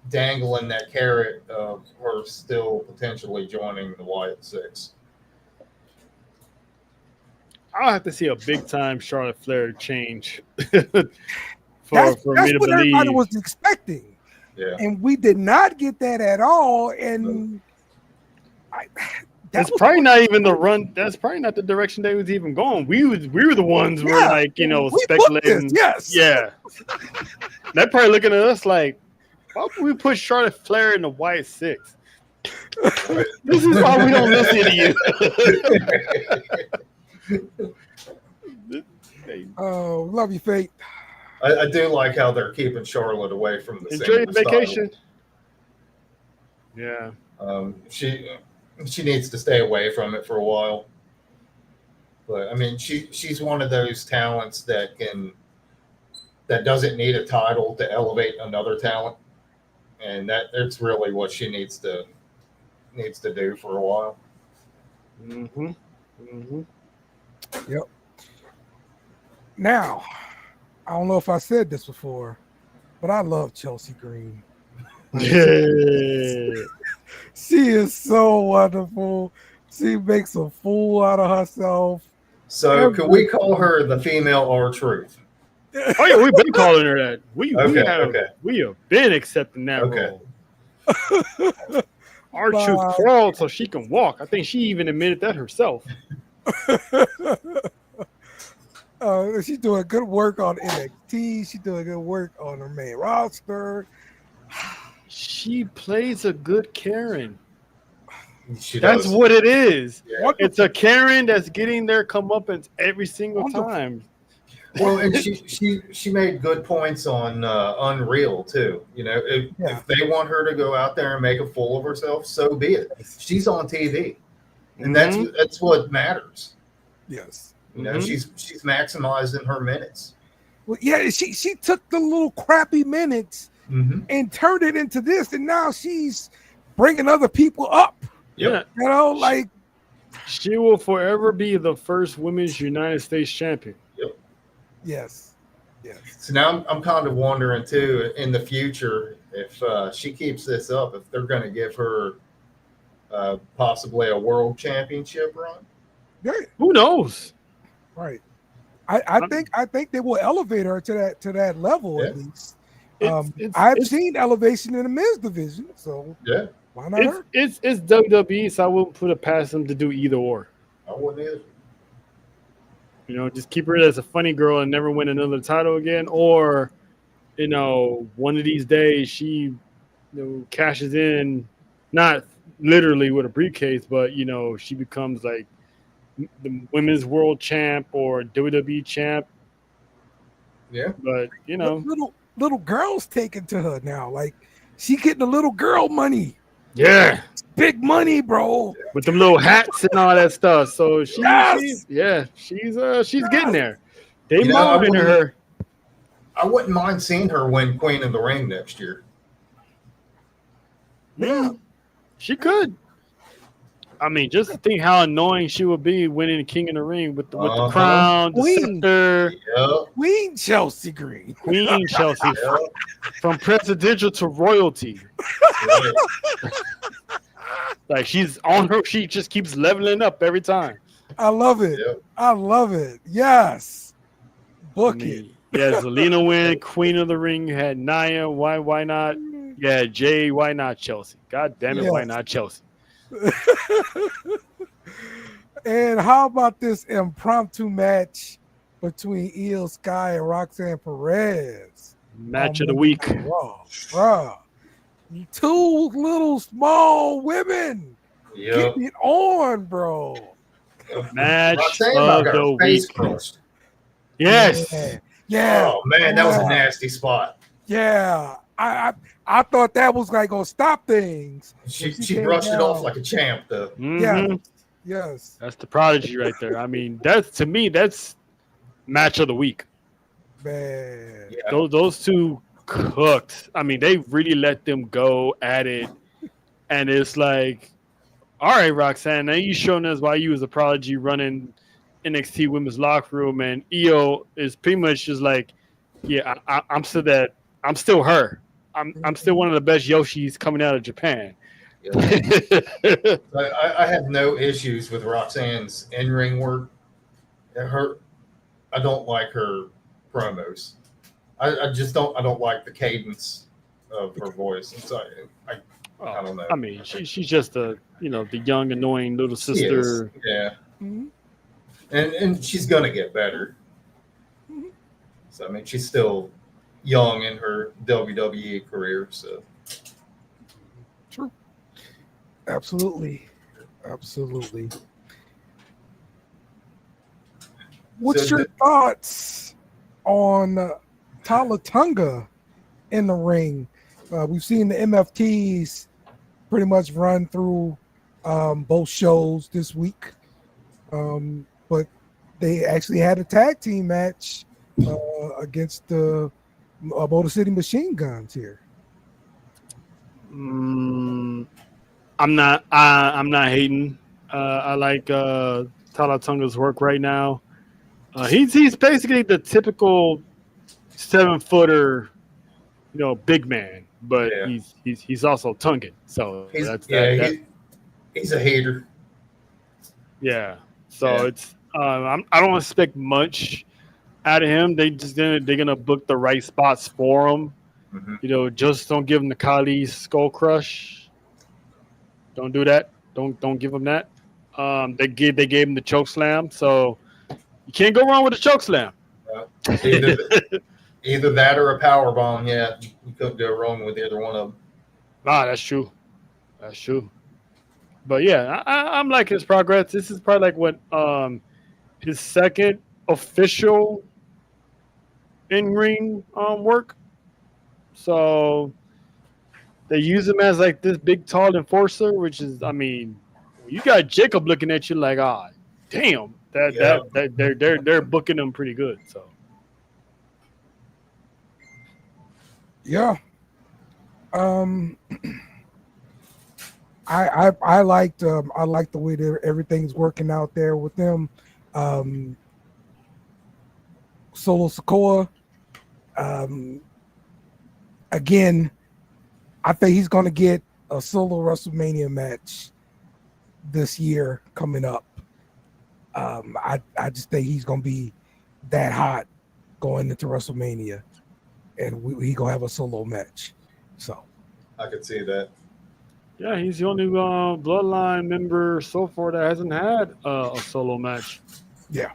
dangling that carrot of her still potentially joining the Wyatt Six. I'll have to see a big time Charlotte Flair change for that's me to what believe. everybody was expecting, Yeah. and we did not get that at all. And That's probably not even the run. That's probably not the direction they was even going. We were the ones who were like we booked speculating. this, yes. Yeah, they're probably looking at us like, why would we put Charlotte Flair in the Wyatt Six? This is why we don't listen to you. Oh, love you, Fate. I do like how they're keeping Charlotte away from the Enjoy your singles title. vacation. Yeah. She needs to stay away from it for a while. But I mean, she's one of those talents that doesn't need a title to elevate another talent, and that's really what she needs to do for a while. Mm-hmm. Mm-hmm. Yep. Now, I don't know if I said this before, but I love Chelsea Green. Yeah. She is so wonderful. She makes a fool out of herself. So, could we call her the female R-Truth? Oh yeah, we've been calling her that. We have been accepting that Okay. role. R-Truth crawled so she can walk. I think she even admitted that herself. She's doing good work on NXT. She's doing good work on her main roster. She plays a good Karen. She That's does. what it is. Yeah. It's a Karen that's getting their comeuppance every single time. Well, and she made good points on Unreal too. If they want her to go out there and make a fool of herself, so be it. She's on TV, and that's what matters. Yes. She's maximizing her minutes. Well, yeah, she took the little crappy minutes Mm-hmm. and turned it into this, and now she's bringing other people up. Yeah. Like She will forever be the first women's United States champion. yes. So now I'm kind of wondering too, in the future, if she keeps this up, if they're going to give her possibly a world championship run. Yeah. Who knows? Right. I think they will elevate her to that level at least. I've seen elevation in the men's division, so Yeah, why not her? It's WWE, so I wouldn't put it past them to do either or. I wouldn't either. Just keep her as a funny girl and never win another title again, or one of these days she cashes in, not literally with a briefcase, but she becomes like the women's world champ or WWE champ. Yeah, But Little girls taking to her now. Like she getting the little girl money. yeah, Big money, bro. with them little hats and all that stuff. So she's getting there. They monitoring her. I wouldn't mind seeing her win Queen of the Ring next year. Yeah, she could. I mean, just think how annoying she would be winning the King of the Ring with the crown, the Queen. scepter, Yeah. Queen Chelsea Green. Queen Chelsea, Yeah. from presidential to royalty. Right. Like she's on her, she just keeps leveling up every time. I love it. Yeah. I love it. Yes. Book it. Yeah, Zelina win Queen of the Ring. You had Nia. Why not? Yeah, Jay. Why not Chelsea? God damn it, why Yes. not Chelsea? And how about this impromptu match between Io Sky and Roxanne Perez? Match of the week. Raw. Bruh. Two little small women Yep. getting it on, bro. Match Roxanne of about got the her face week. crushed. Yes. Yeah. Oh man, that was a Yeah. nasty spot. Yeah. I thought that was like gonna stop things. She came brushed it off down. like a champ, though. Mhm. Yeah. Yes. That's the prodigy right there. I mean, that's to me, that's match of the week. Man. Yeah. Those two cooked. I mean, they really let them go at it. And it's like, all right, Roxanne, now you showing us why you was a prodigy running NXT women's locker room, and Io is pretty much just like, yeah, I'm still that. I'm still her. I'm still one of the best Yoshis coming out of Japan. Yeah. I have no issues with Roxanne's in-ring work. I don't like her promos. I just don't. I don't like the cadence of her voice. It's like, I don't know. I mean, she's just the young annoying little She sister. is. Yeah, Mhm. and she's gonna get better. Mhm. So I mean, she's still young in her WWE career. So True. Absolutely. Absolutely. What's So your thoughts on Tala Tunga in the ring? We've seen the MFTs pretty much run through both shows this week, but they actually had a tag team match against the Motor City Machine Guns here. I'm not hating. I like Tala Tunga's work right now. He's basically the typical 7-footer, big man, but Yeah. he's also Tungan. So he's that. he's a hater. Yeah. So Yeah. it's I don't expect much out of him. They're gonna book the right spots for him. Mhm. Just don't give him the Kali Skull Crush. Don't do that. Don't give him that. They gave him the choke slam, so you can't go wrong with a choke slam. Either that or a power bomb. Yeah, you couldn't go wrong with either one of them. That's true. That's true. But yeah, I'm liking his progress. This is probably like what his second official in-ring work. So they use him as like this big tall enforcer, which is, I mean, you got Jacob looking at you like, damn, that they're booking him pretty good. So Yeah. I liked the way that everything's working out there with them. Solo Sikoa. Again, I think he's going to get a solo WrestleMania match this year coming up. I just think he's going to be that hot going into WrestleMania, and he gonna have a solo match. So I could see that. yeah, he's the only Bloodline member so far that hasn't had a solo match. Yeah.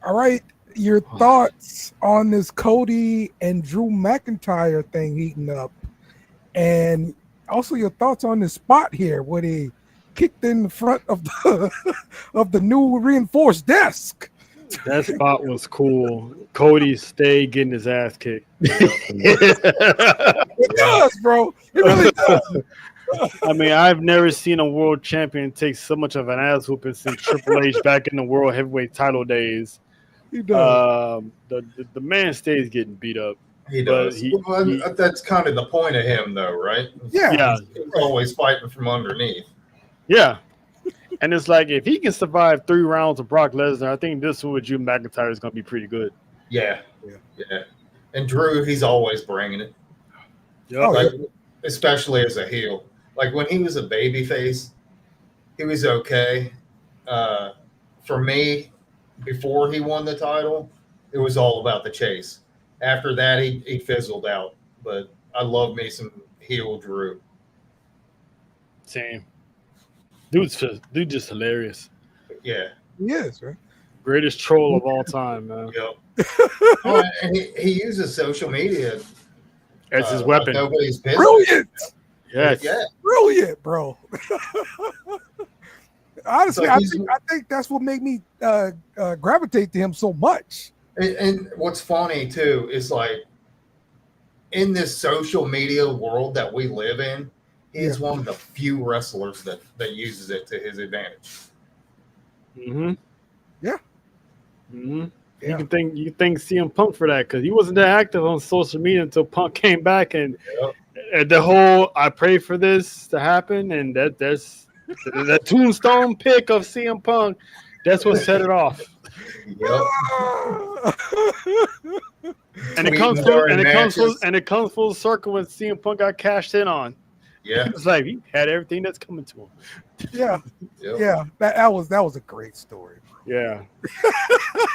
all right, your thoughts on this Cody and Drew McIntyre thing heating up, and also your thoughts on this spot here where they kicked in the front of the of the new reinforced desk. That spot was cool. Cody stayed getting his ass kicked. It does, bro. It really does. I mean, I've never seen a world champion take so much of an ass whooping since Triple H back in the world heavyweight title days. He does. The man stays getting beat up. He But does. That's kind of the point of him, though, right? Yeah. He's always fighting from underneath. Yeah. And it's like, if he can survive 3 rounds of Brock Lesnar, I think this one with Drew McIntyre is going to be pretty good. Yeah. And Drew, he's always bringing it. Yep. Like, especially as a heel. Like when he was a babyface, he was okay. For me, before he won the title, it was all about the chase. After that, he fizzled out. But I love me some heel Drew. Same. Dude just hilarious. Yeah. He is, right? Greatest troll of all time, man. Yep. And he uses social media That's his weapon. like nobody's business. Brilliant. Yes. Yeah. Brilliant, bro. Honestly, So I think that's what made me gravitate to him so much. And what's funny too is like in this social media world that we live in, he's one of the few wrestlers that uses it to his advantage. Mm-hmm. Yeah. Mm-hmm. Yeah. You can thank CM Punk for that, because he wasn't that active on social media until Punk came back, and the whole "I pray for this to happen" and that's that tombstone pick of CM Punk. That's what set it off. Yep. And it comes full circle when CM Punk got cashed in on. Yeah. It's like he had everything that's coming to him. Yeah. Yep. Yeah. That was a great story. Yeah.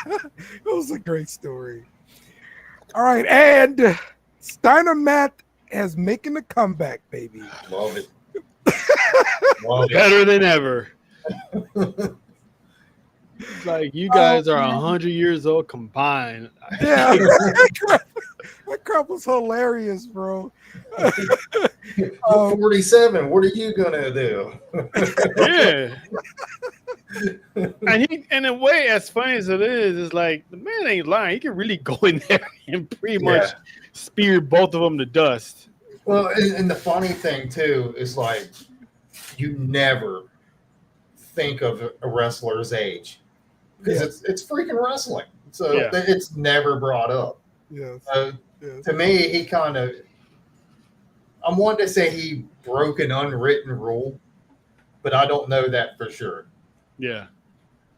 It was a great story. All right, and Steiner Matt is making a comeback, baby. Love it. Love it. Better than ever. It's like you guys are 100 years old combined. Yeah, that crap was hilarious, bro. 47. What are you gonna do? Yeah. And in a way, as funny as it is, it's like the man ain't lying. He can really go in there and pretty much spear both of them to dust. Well, and the funny thing too is like you never think of a wrestler's age because it's freaking wrestling, so it's never brought up. Yes. To me, he kind of, I'm one to say he broke an unwritten rule, but I don't know that for sure. Yeah.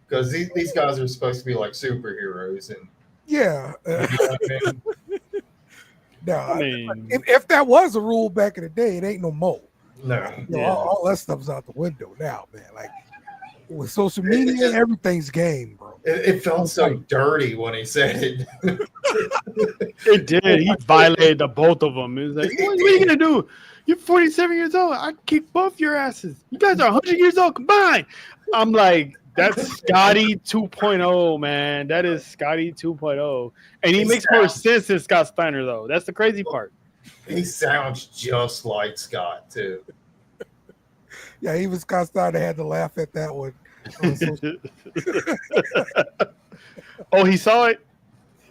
Because these guys are supposed to be like superheroes, and Yeah. you know what I mean? No, I mean, if that was a rule back in the day, it ain't no more. No. You know, all that stuff's out the window now, man. Like with social media, everything's game, bro. It felt so dirty when he said it. it did. He violated the both of them. It was like, what are you gonna do? You're 47 years old. I kick both your asses. You guys are 100 years old combined. I'm like, that's Scotty 2.0, man. That is Scotty 2.0. And he makes more sense than Scott Steiner, though. That's the crazy part. He sounds just like Scott, too. Yeah, even Scott Steiner had to laugh at that one. Oh, he saw it?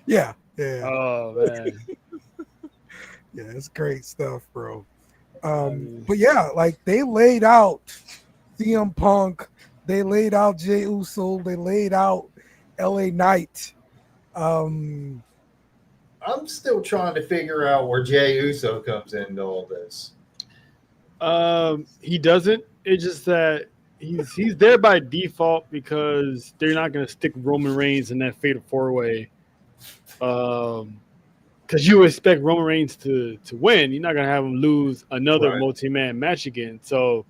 Yeah. Oh, man. Yeah, it's great stuff, bro. But yeah, like they laid out CM Punk, they laid out Jey Uso, they laid out LA Knight. I'm still trying to figure out where Jey Uso comes into all this. He doesn't. It's just that he's there by default because they're not going to stick Roman Reigns in that fatal 4-way. Because you expect Roman Reigns to win. You're not going to have him lose another multi-man match again. So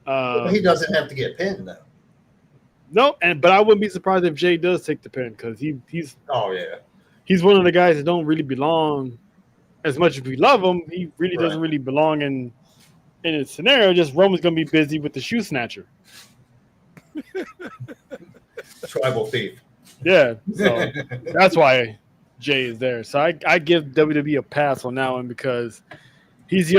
he doesn't have to get pinned, though. No, but I wouldn't be surprised if Jay does take the pin, because he's one of the guys that don't really belong. As much as we love him, he really doesn't really belong in a scenario. Just Roman's going to be busy with the shoe snatcher. Tribal thief. Yeah, so that's why Jay is there. So I give WWE a pass on that one, because he's the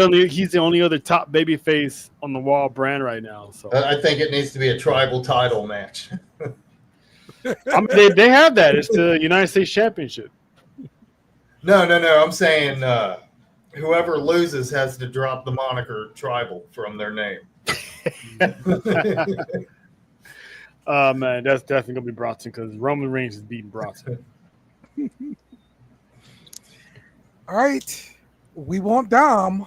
only other top babyface on the Raw brand right now. So I think it needs to be a tribal title match. I mean, they have that. It's the United States Championship. No. I'm saying whoever loses has to drop the moniker tribal from their name. Man, that's definitely gonna be Bronson because Roman Reigns is beating Bronson. All right. We want Dom.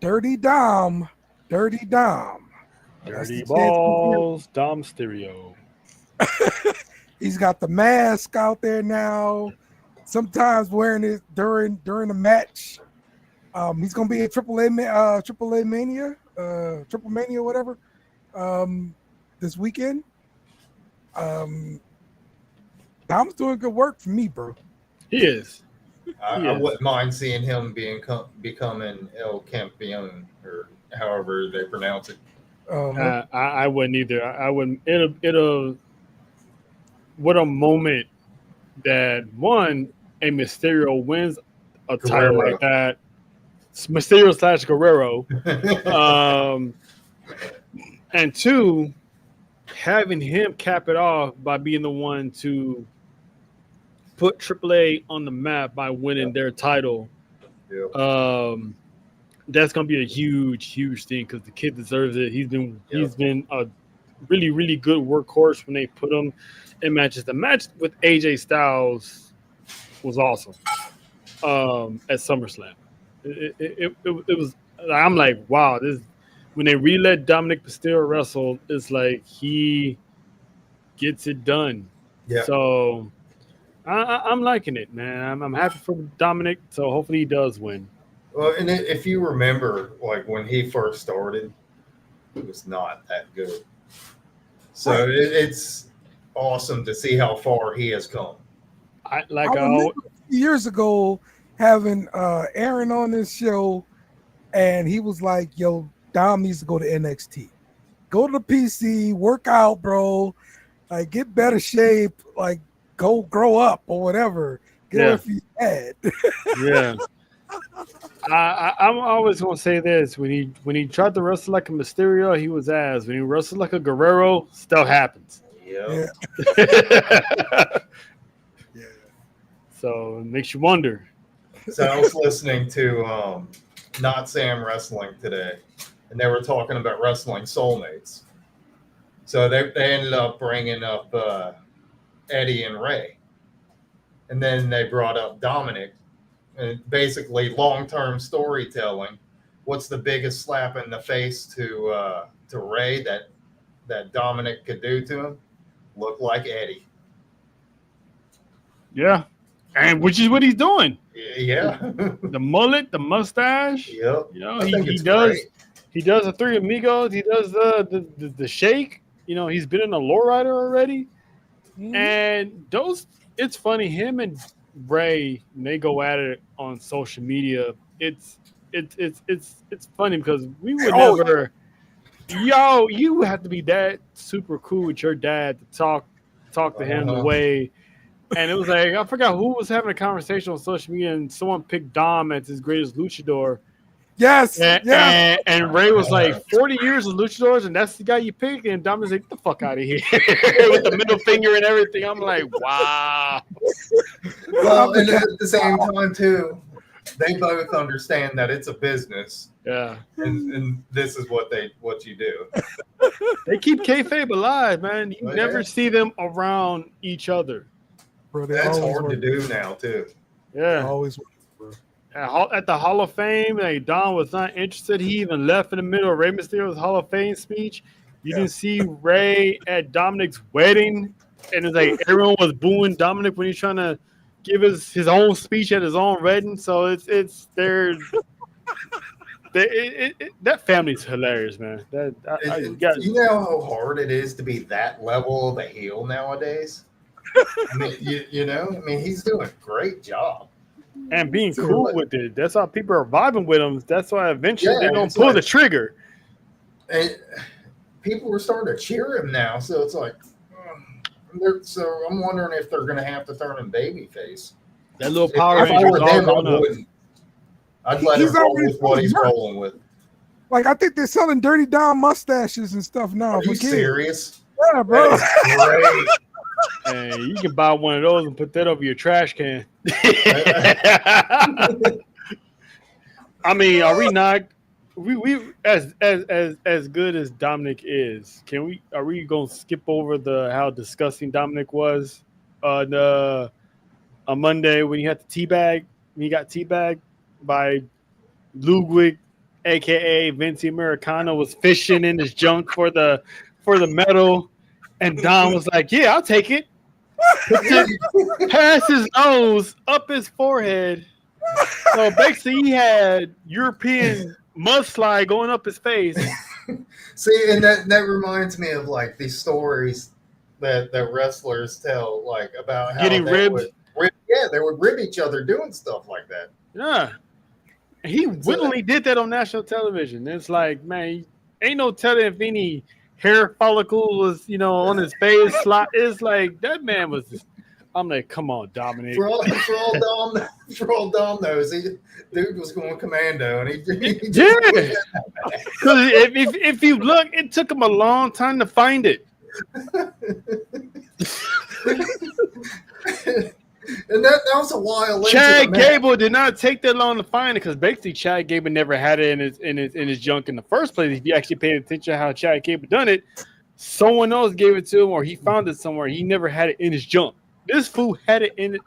Dirty Dom. Dirty Dom. That's Dirty the balls, Dom Stereo. He's got the mask out there now. Sometimes wearing it during the match. He's gonna be at Triple Mania, whatever. This weekend. Dom's doing good work for me, bro. He is. I wouldn't mind seeing him becoming El Campeon or however they pronounce it. I wouldn't either. I wouldn't. It'll. What a moment that a Mysterio wins a title like that. It's Mysterio / Guerrero. And two, having him cap it off by being the one to put AAA on the map by winning their title. Yeah. That's gonna be a huge thing because the kid deserves it. He's been a really, really good workhorse when they put him in matches. The match with AJ Styles was awesome at SummerSlam. It was. I'm like, wow, this. When they re-let Dominic Mysterio wrestle, it's like he gets it done. Yeah. So I'm liking it, man. I'm happy for Dominic. So hopefully he does win. Well, and if you remember, like when he first started, it was not that good. So it's awesome to see how far he has come. I remember years ago having Aaron on this show, and he was like, "Yo, Dom needs to go to NXT, go to the PC, work out, bro, like get better shape, like go grow up or whatever. Get off your head." Yeah. I'm always gonna say this: when he tried to wrestle like a Mysterio, he was ass. When he wrestled like a Guerrero, stuff happens. Yeah. Yeah. So it makes you wonder. So I was listening to Not Sam Wrestling today, and they were talking about wrestling soulmates. So they ended up bringing up Eddie and Ray, and then they brought up Dominic. And basically, long-term storytelling. What's the biggest slap in the face to Ray that Dominic could do to him? Look like Eddie. Yeah, and which is what he's doing. Yeah. The mullet, the mustache. Yep. You know, he does. Great. He does the Three Amigos. He does the shake. You know, he's been in a lowrider already. Mm-hmm. And those, it's funny. Him and Ray, when they go at it on social media, it's funny because we would never. Yo, you have to be that super cool with your dad to talk to him the way. And it was like, I forgot who was having a conversation on social media, and someone picked Dom as his greatest luchador. Yes. And Ray was like, 40 years of luchadors, and that's the guy you picked. And Dom was like, get the fuck out of here with the middle finger and everything. I'm like, wow. Well, and at the same time, too, they both understand that it's a business. Yeah. And this is what you do. They keep kayfabe alive, man. You never see them around each other. Bro, that's hard to do now, too. Yeah. Always. At the Hall of Fame, like Don was not interested. He even left in the middle of Rey Mysterio's Hall of Fame speech. You didn't see Ray at Dominic's wedding, and it's like everyone was booing Dominic when he's trying to give his own speech at his own wedding. So that family's hilarious, man. You know how hard it is to be that level of a heel nowadays. I mean, you know, I mean, he's doing a great job. And being cool with it. That's how people are vibing with him. That's why eventually they don't pull the trigger. And people are starting to cheer him now. So it's like, so I'm wondering if they're going to have to turn him babyface. That little Power Ranger is all grown up. I'd let him roll with what he's rolling with. Like, I think they're selling Dirty Dom mustaches and stuff now. Are you serious? Yeah, bro. Great. Hey, you can buy one of those and put that over your trash can. I mean, are we not we as good as Dominic is, are we gonna skip over the how disgusting Dominic was on Monday when he had the teabag when he got teabagged by Ludwig, aka Vinci Americano, was fishing in his junk for the medal, and Dom was like, "Yeah, I'll take it." Past his nose, up his forehead. So basically, he had European mudslide going up his face. See, and that reminds me of like these stories that wrestlers tell, like about how Getting ribbed. They would rib each other doing stuff like that. Yeah. He willingly did that on national television. It's like, man, ain't no telling if any hair follicle was, on his face. It's like that man was just, I'm like, come on, Dominic. For all Dom knows, dude was going commando, and he yeah. Because if you look, it took him a long time to find it. And that was a while later. Chad Gable did not take that long to find it because basically Chad Gable never had it in his junk in the first place. If you actually paid attention to how Chad Gable done it, someone else gave it to him or he found it somewhere. He never had it in his junk. This fool had it in it.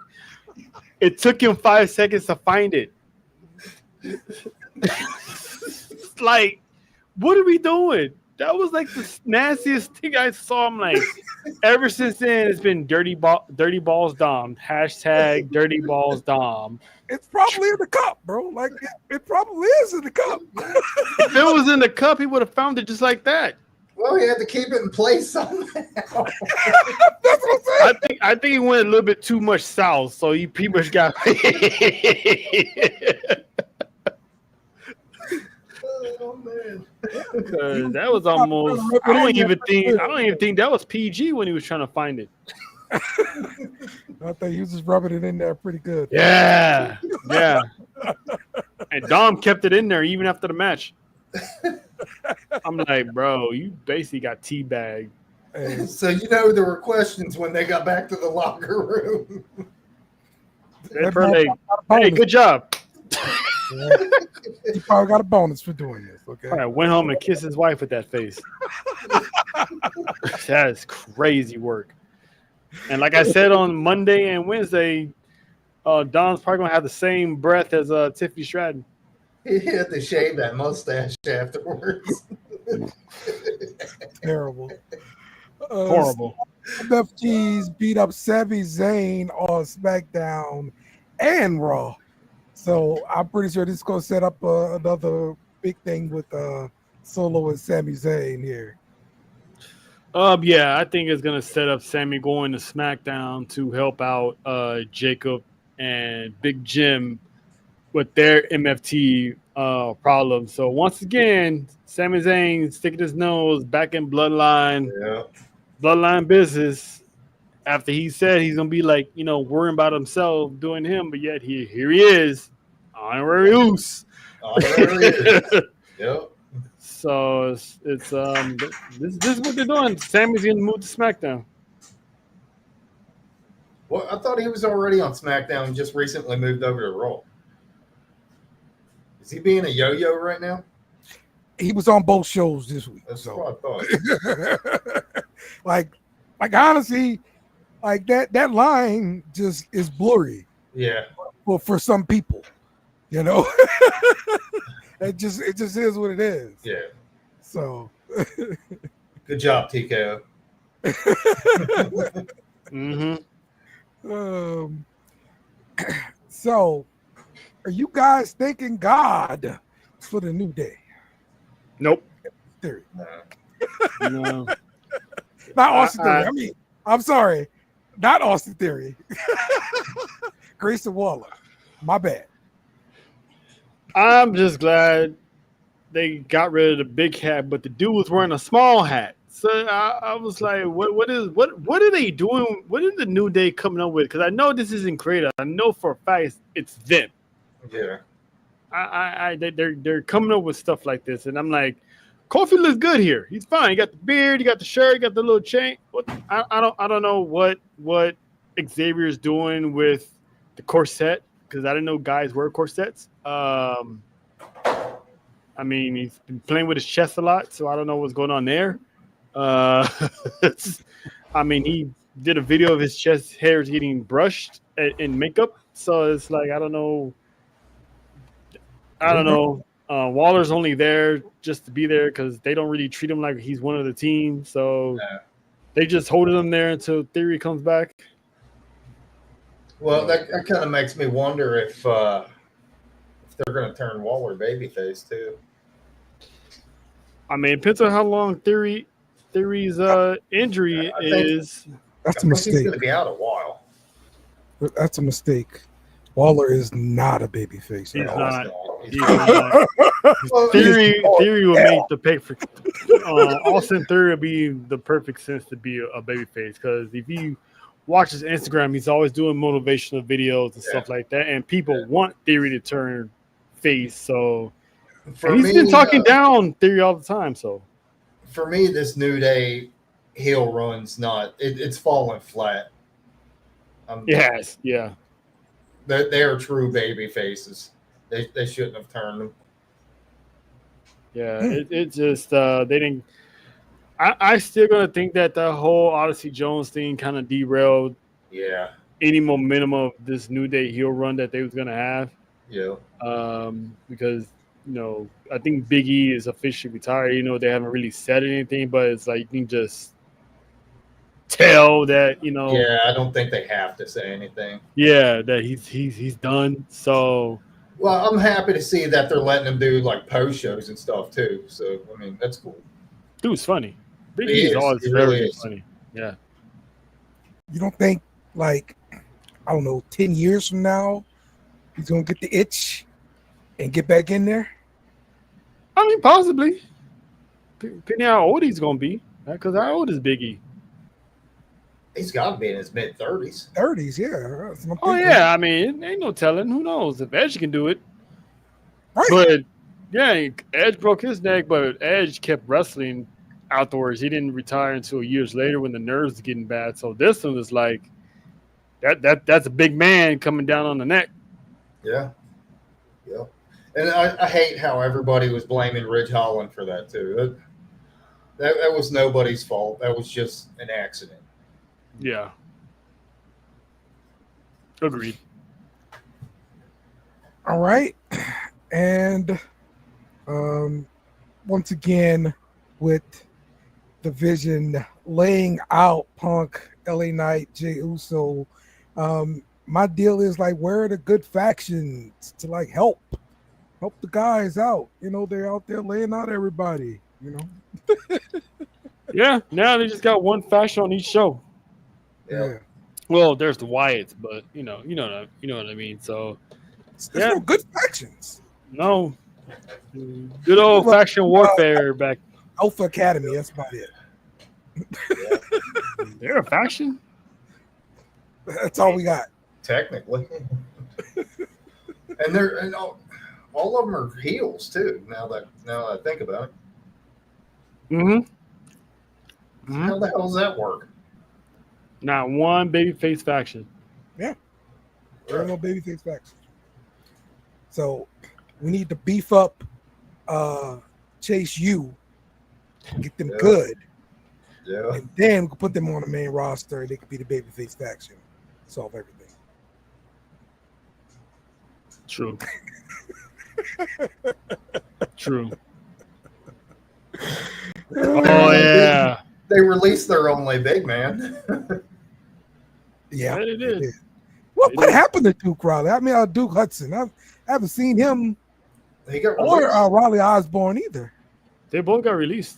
It took him 5 seconds to find it. Like, what are we doing? That was like the nastiest thing I saw. I'm like, ever since then, it's been Dirty Balls Dom. Hashtag Dirty Balls Dom. It's probably in the cup, bro. Like, it probably is in the cup. If it was in the cup, he would have found it just like that. Well, he had to keep it in place somehow. That's what I'm saying. I think he went a little bit too much south, so he pretty much got. Oh man, that was almost. I don't even think that was PG when he was trying to find it. I think he was just rubbing it in there pretty good. Yeah. And Dom kept it in there even after the match. I'm like, bro, you basically got teabagged. So there were questions when they got back to the locker room. Hey, good job. Yeah. He probably got a bonus for doing this. Okay. All right, went home and kissed his wife with that face. That is crazy work. And like I said on Monday and Wednesday, Dom's probably gonna have the same breath as Tiffany Stratton. He had to shave that mustache afterwards. Terrible. Horrible. MFTs beat up Sami Zayn on SmackDown and Raw. So I'm pretty sure this is going to set up another big thing with Solo and Sami Zayn here. Yeah, I think it's going to set up Sami going to SmackDown to help out Jacob and Big Jim with their MFT problems. So once again, Sami Zayn sticking his nose back in bloodline business after he said he's going to be like, worrying about himself doing him, but yet here he is, honorary Uce. Yep. So it's this is what they're doing. Sammy's going to move to SmackDown. Well, I thought he was already on SmackDown and just recently moved over to Raw. Is he being a yo-yo right now? He was on both shows this week. That's so. what I thought. like honestly, like that line just is blurry. Yeah. Well, for some people, it just is what it is. Yeah. So good job, TKO. So are you guys thanking God for the New Day? Nope. Theory. No. Not Austin Theory. I'm sorry. Not Austin Theory. Grayson Waller. My bad. I'm just glad they got rid of the big hat, but the dude was wearing a small hat. So I was like, what are they doing? What is the New Day coming up with? Because I know this isn't creative. I know for a fact it's them. Yeah. They're coming up with stuff like this, and I'm like, Kofi looks good here. He's fine. He got the beard, he got the shirt, he got the little chain. I don't know what Xavier's doing with the corset because I didn't know guys wear corsets. I mean, he's been playing with his chest a lot, so I don't know what's going on there. I mean, he did a video of his chest hairs getting brushed in makeup, so it's like I don't know. Waller's only there just to be there because they don't really treat him like he's one of the team, so they just hold him there until Theory comes back. Well, that kind of makes me wonder if they're going to turn Waller babyface too. I mean, it depends on how long Theory's injury is. That's a He's mistake. going to be out a while. That's a mistake. Waller is not a babyface. He's at all. not. He's He's not. Well, Theory will make the pick for Austin Theory will be the perfect sense to be a babyface because if you watch his Instagram, he's always doing motivational videos and stuff like that, and people want Theory to turn face. So he's been talking down Theory all the time. So for me, this New Day heel run's not. It's falling flat. yes, yeah. They are true baby faces. They shouldn't have turned them. Yeah, it just they didn't. I still gonna think that the whole Odyssey Jones thing kind of derailed Yeah, any momentum of this New Day heel run that they was gonna have. yeah. Because I think Big E is officially retired. They haven't really said anything, but it's like you can just tell that Yeah, I don't think they have to say anything. yeah, that he's done. So Well, I'm happy to see that they're letting him do like post shows and stuff too. So I mean, that's cool. dude's funny. Big He E is is. always He very really is. funny. Yeah. You don't think, like, I don't know, 10 years from now, he's going to get the itch and get back in there? I mean, possibly. Depending how old he's gonna be. Because how old is Big E? He's got to be in his mid-30s. 30s, yeah. That's what I'm Oh thinking. yeah, I mean, ain't no telling. Who knows if Edge can do it? Right. But yeah, Edge broke his neck, but Edge kept wrestling outdoors. He didn't retire until years later when the nerves were getting bad. So this one was like that's a big man coming down on the neck. Yeah, yeah. And I hate how everybody was blaming Ridge Holland for that too. That was nobody's fault. That was just an accident. Yeah. Agreed. All right. And once again, with the Vision laying out Punk, LA Knight, Jey Uso, my deal is like, where are the good factions to like help the guys out? They're out there laying out everybody, Yeah, now they just got one faction on each show. Yeah. Well, there's the Wyatts, but you know what I mean. So There's no good factions. no, good old faction warfare back. Alpha Academy, that's about it. They're a faction. That's all we got. Technically. and all of them are heels too. Now that I think about it, Mm-hmm. how the hell does that work? Not one babyface faction. There are no babyface factions. So we need to beef up Chase U, get them good, Yeah. and then we can put them on the main roster. They could be the babyface faction, solve everything. True. True. Oh yeah. They released their only big man. Yeah, Yeah, they did. did. What happened to Duke Riley? I mean, Duke Hudson. I haven't seen him He got or released. Riley Osborne either. They both got released.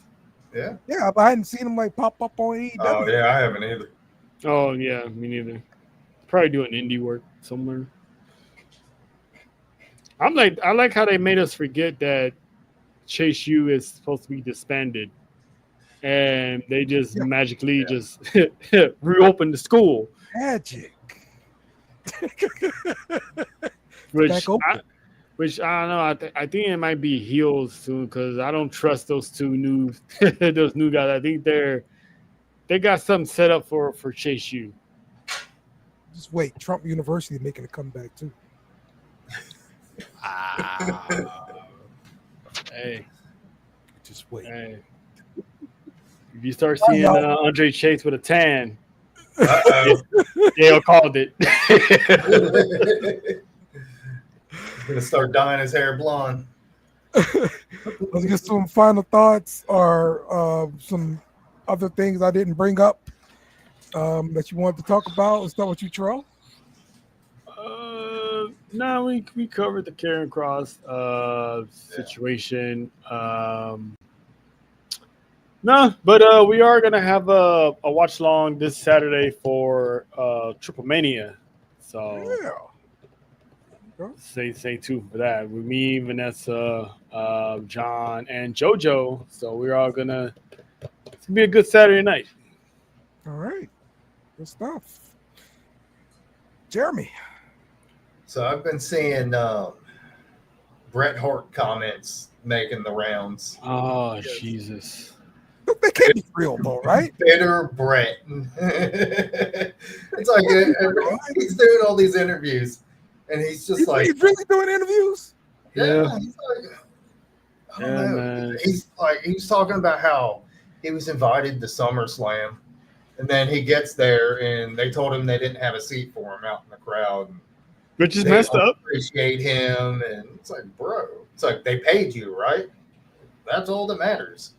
Yeah. Yeah, but I hadn't seen him like pop up on AEW. Oh yeah, I haven't either. Oh yeah, me neither. Probably doing indie work somewhere. I like how they made us forget that Chase U is supposed to be disbanded, and they just magically just reopened the school, Magic. which Back open. I don't know. I think it might be heels soon because I don't trust those two new those new guys. I think they got something set up for Chase U. Just wait, Trump University making a comeback too. Hey, Just wait. hey. If you start seeing Andre Chase with a tan, Uh-oh. Dale called it. He's gonna start dyeing his hair blonde. Let's get some final thoughts or some other things I didn't bring up that you wanted to talk about. Let's start with you, Terrell. No, we covered the Karen Cross situation. No, but we are gonna have a watch along this Saturday for Triple Mania. So Yeah. stay tuned for that. With me, Vanessa, John, and JoJo. So we're all gonna. It's gonna be a good Saturday night. All right. Good stuff. Jeremy. So I've been seeing Bret Hart comments making the rounds. Oh Jesus! They can't be real though, right? Bitter Bret. It's like he's doing all these interviews, and he's just He's like, really doing interviews. Yeah. He's like, I don't Yeah, know. man. He's like, he was talking about how he was invited to SummerSlam, and then he gets there, and they told him they didn't have a seat for him out in the crowd. Which is They messed don't up. appreciate him, and it's like, bro, it's like they paid you, right? That's all that matters.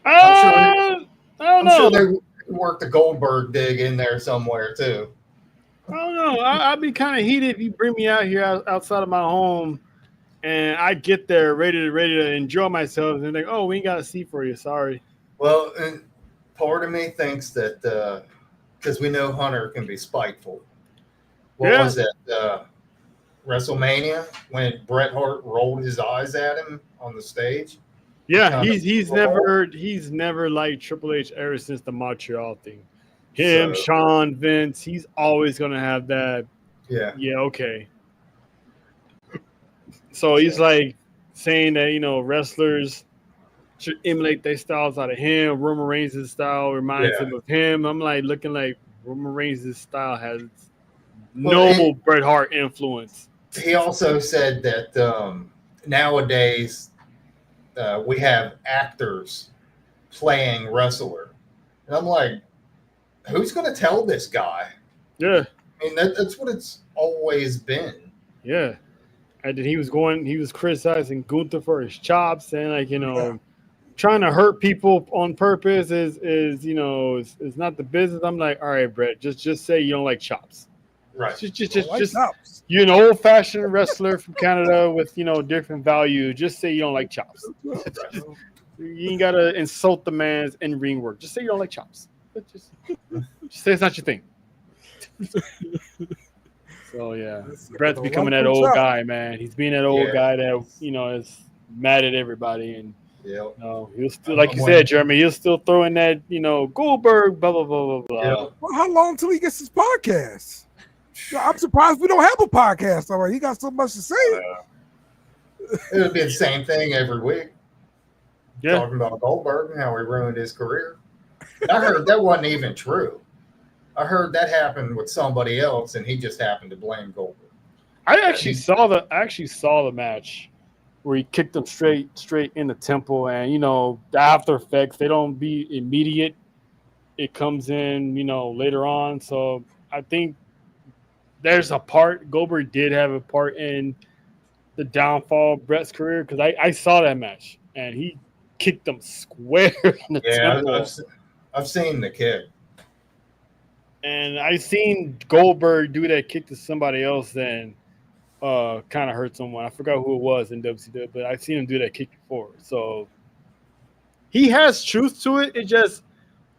I don't know. I'm sure they worked the Goldberg dig in there somewhere too. I don't know. I'd be kind of heated if you bring me out here outside of my home, and I get there ready to enjoy myself, and they're like, "Oh, we ain't got a seat for you. Sorry." Well, and part of me thinks that because we know Hunter can be spiteful. What Yeah. was that? WrestleMania when Bret Hart rolled his eyes at him on the stage. Yeah, he's never liked Triple H ever since the Montreal thing. Him, So- Shawn, Vince, he's always gonna have that. Yeah. Yeah, okay. So he's like saying that wrestlers should emulate their styles out of him. Roman Reigns' style reminds Yeah. him of him. I'm like looking like Roman Reigns' style has Well, no Bret Hart influence. He also said that nowadays we have actors playing wrestler, and I'm like, who's going to tell this guy? Yeah, I mean, that's what it's always been. yeah. And then he was criticizing Gunther for his chops, and trying to hurt people on purpose is not the business. I'm like, all right, Brett, just say you don't like chops. Right. Just you're an old fashioned wrestler from Canada with different value. Just say you don't like chops. You ain't gotta insult the man's in ring work. Just say you don't like chops. Just say it's not your thing. So yeah, Brett's becoming that old guy, man. He's being that old guy that is mad at everybody, and Yeah. he'll still, like you said, Jeremy, he'll still throw in that Goldberg, blah blah blah blah blah. Yeah. Well, how long till he gets his podcast? I'm surprised we don't have a podcast already. He got so much to say. It would be the same thing every week. Yeah. Talking about Goldberg and how he ruined his career. I heard that wasn't even true. I heard that happened with somebody else, and he just happened to blame Goldberg. I actually saw the match where he kicked him straight in the temple, and the after effects, they don't be immediate. It comes in later on. So I think there's a part Goldberg did have a part in the downfall of Brett's career, because I saw that match and he kicked him square in the temple. I've seen the kick. And I seen Goldberg do that kick to somebody else and kind of hurt someone. I forgot who it was in WCW, but I've seen him do that kick before. So he has truth to it. It's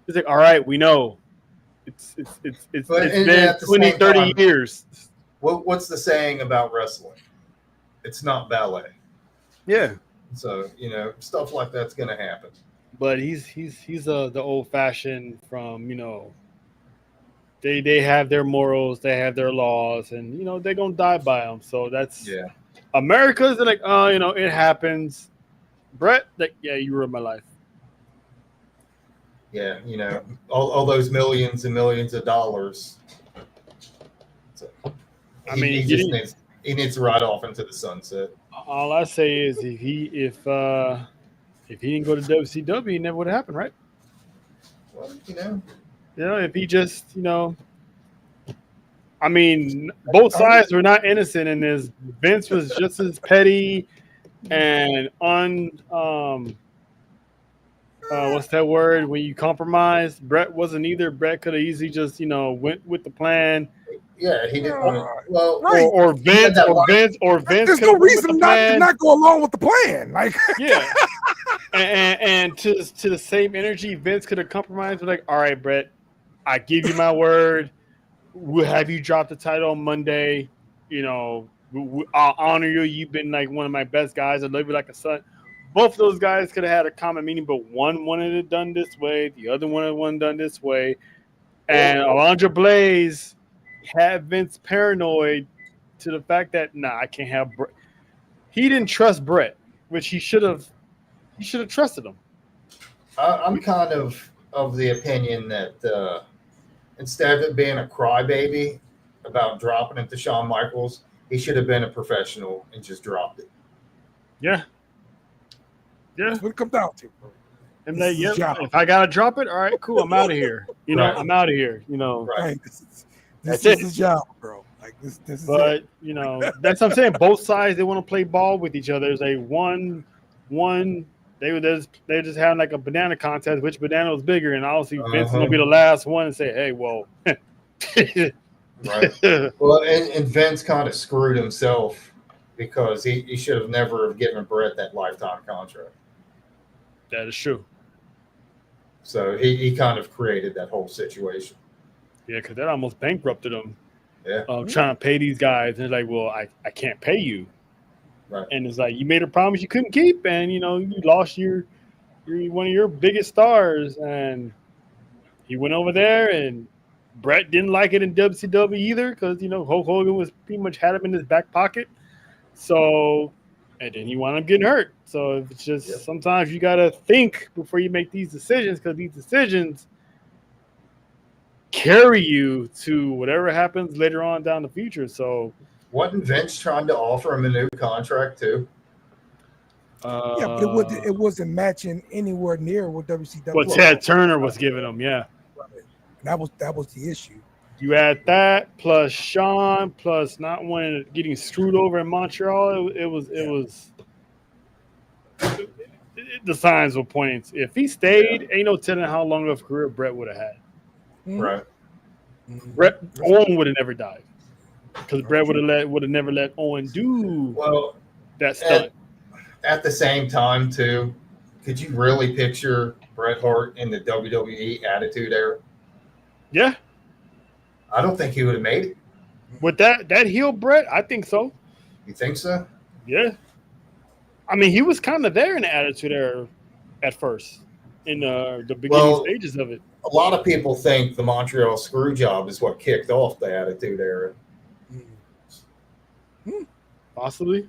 like, all right, we know. It's been 20, 30 years. What's the saying about wrestling? It's not ballet. Yeah. So, stuff like that's going to happen. But he's the old fashioned from, they have their morals, they have their laws, and they're gonna die by them. So that's America's like, it happens. Brett, you ruined my life. Yeah, all those millions and millions of dollars. So he needs to ride off into the sunset. All I say is if he didn't go to WCW, it never would have happened, right? Well, If he just, I mean, both sides were not innocent in this. Vince was just as petty and what's that word when you compromise? Brett wasn't either. Brett could have easily just, went with the plan. Yeah, he didn't want to. Well, Right. Or Vince There's could no have went with reason the not to plan. not go along with the plan. Like, Yeah. and to the same energy, Vince could have compromised. Like, all right, Brett, I give you my word. We'll have you drop the title on Monday. I'll honor you. You've been like one of my best guys. I love you like a son. Both of those guys could have had a common meaning, but one wanted it done this way, the other wanted it done this way. And Alundra Blaze had Vince paranoid to the fact that I can't have Brett. He didn't trust Brett, which he should have. He should have trusted him. I'm kind of the opinion that instead of it being a crybaby about dropping it to Shawn Michaels, he should have been a professional and just dropped it. Yeah. that's what it comes down to. Bro. And This is yeah, his job. if I gotta drop it, all right, cool. I'm out of here. Right. I'm out of here. Right. Right. This That's is it. his job, bro. Like this is But it. that's what I'm saying. Both sides they want to play ball with each other. It's like one. They just having like a banana contest. Which banana was bigger? And obviously Vince is gonna be the last one and say, "Hey, well." Right. Well, and Vince kind of screwed himself because he should have never have given Brett that lifetime contract. That is true. So he kind of created that whole situation. Yeah, because that almost bankrupted him. Yeah. Trying to pay these guys, and it's like, well, I can't pay you. Right. And it's like you made a promise you couldn't keep, and you lost your one of your biggest stars, and he went over there, and Brett didn't like it in WCW either because Hulk Hogan was pretty much had him in his back pocket. So, and then he wound up getting hurt. So it's just sometimes you gotta think before you make these decisions because these decisions carry you to whatever happens later on down the future. So. Wasn't Vince trying to offer him a new contract too? Yeah, but it wasn't matching anywhere near what WCW. What Ted Turner was giving him, yeah. That was the issue. You add that plus Shawn plus not wanting getting screwed over in Montreal. It was the signs were pointing. If he stayed, ain't no telling how long of a career Brett would have had. Right. Brett Owen would have never died because Brett would have never let Owen do that stunt. At the same time, too, could you really picture Bret Hart in the WWE Attitude Era? Yeah. I don't think he would have made it. With that heel Brett, I think so. You think so? Yeah. I mean, he was kind of there in the Attitude Era at first, in the beginning stages of it. A lot of people think the Montreal Screwjob is what kicked off the Attitude Era. Possibly.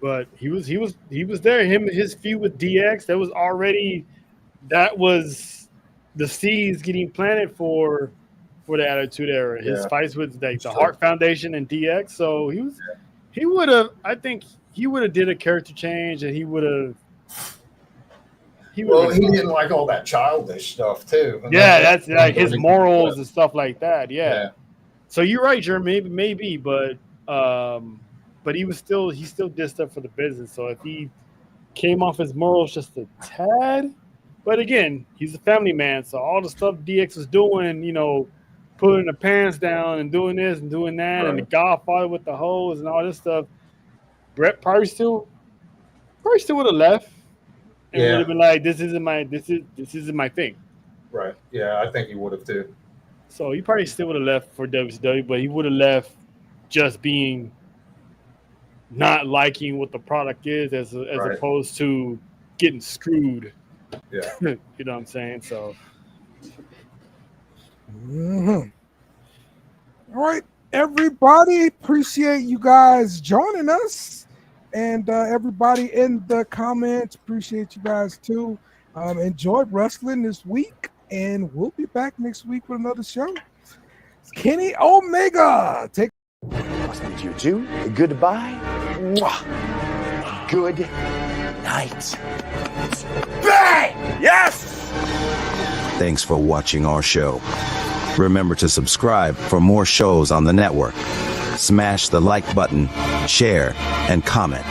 But he was there. His feud with DX, that was the seeds getting planted for the Attitude Era. His fights with the Hart Foundation and DX. So he would have did a character change, and he didn't like all that childish stuff too. Yeah, that's like his morals and stuff like that. Yeah. So you're right, Jeremy. Maybe, but he still did stuff for the business. So if he came off his morals just a tad, but again, he's a family man. So all the stuff DX was doing, putting the pants down and doing this and doing that, and the Godfather with the hose and all this stuff, Brett probably still would have left and would have been like, this isn't my thing. Right. Yeah, I think he would have too. So he probably still would have left for WCW, but he would have left just being not liking what the product is as opposed to getting screwed. Yeah. You know what I'm saying? So. Mm-hmm. All right, everybody. Appreciate you guys joining us. And everybody in the comments, appreciate you guys too. Enjoyed wrestling this week. And we'll be back next week with another show. Kenny Omega. Take must bid you two goodbye. Mwah. Good night. Bang! Yes! Thanks for watching our show. Remember to subscribe for more shows on the network. Smash the like button, share, and comment.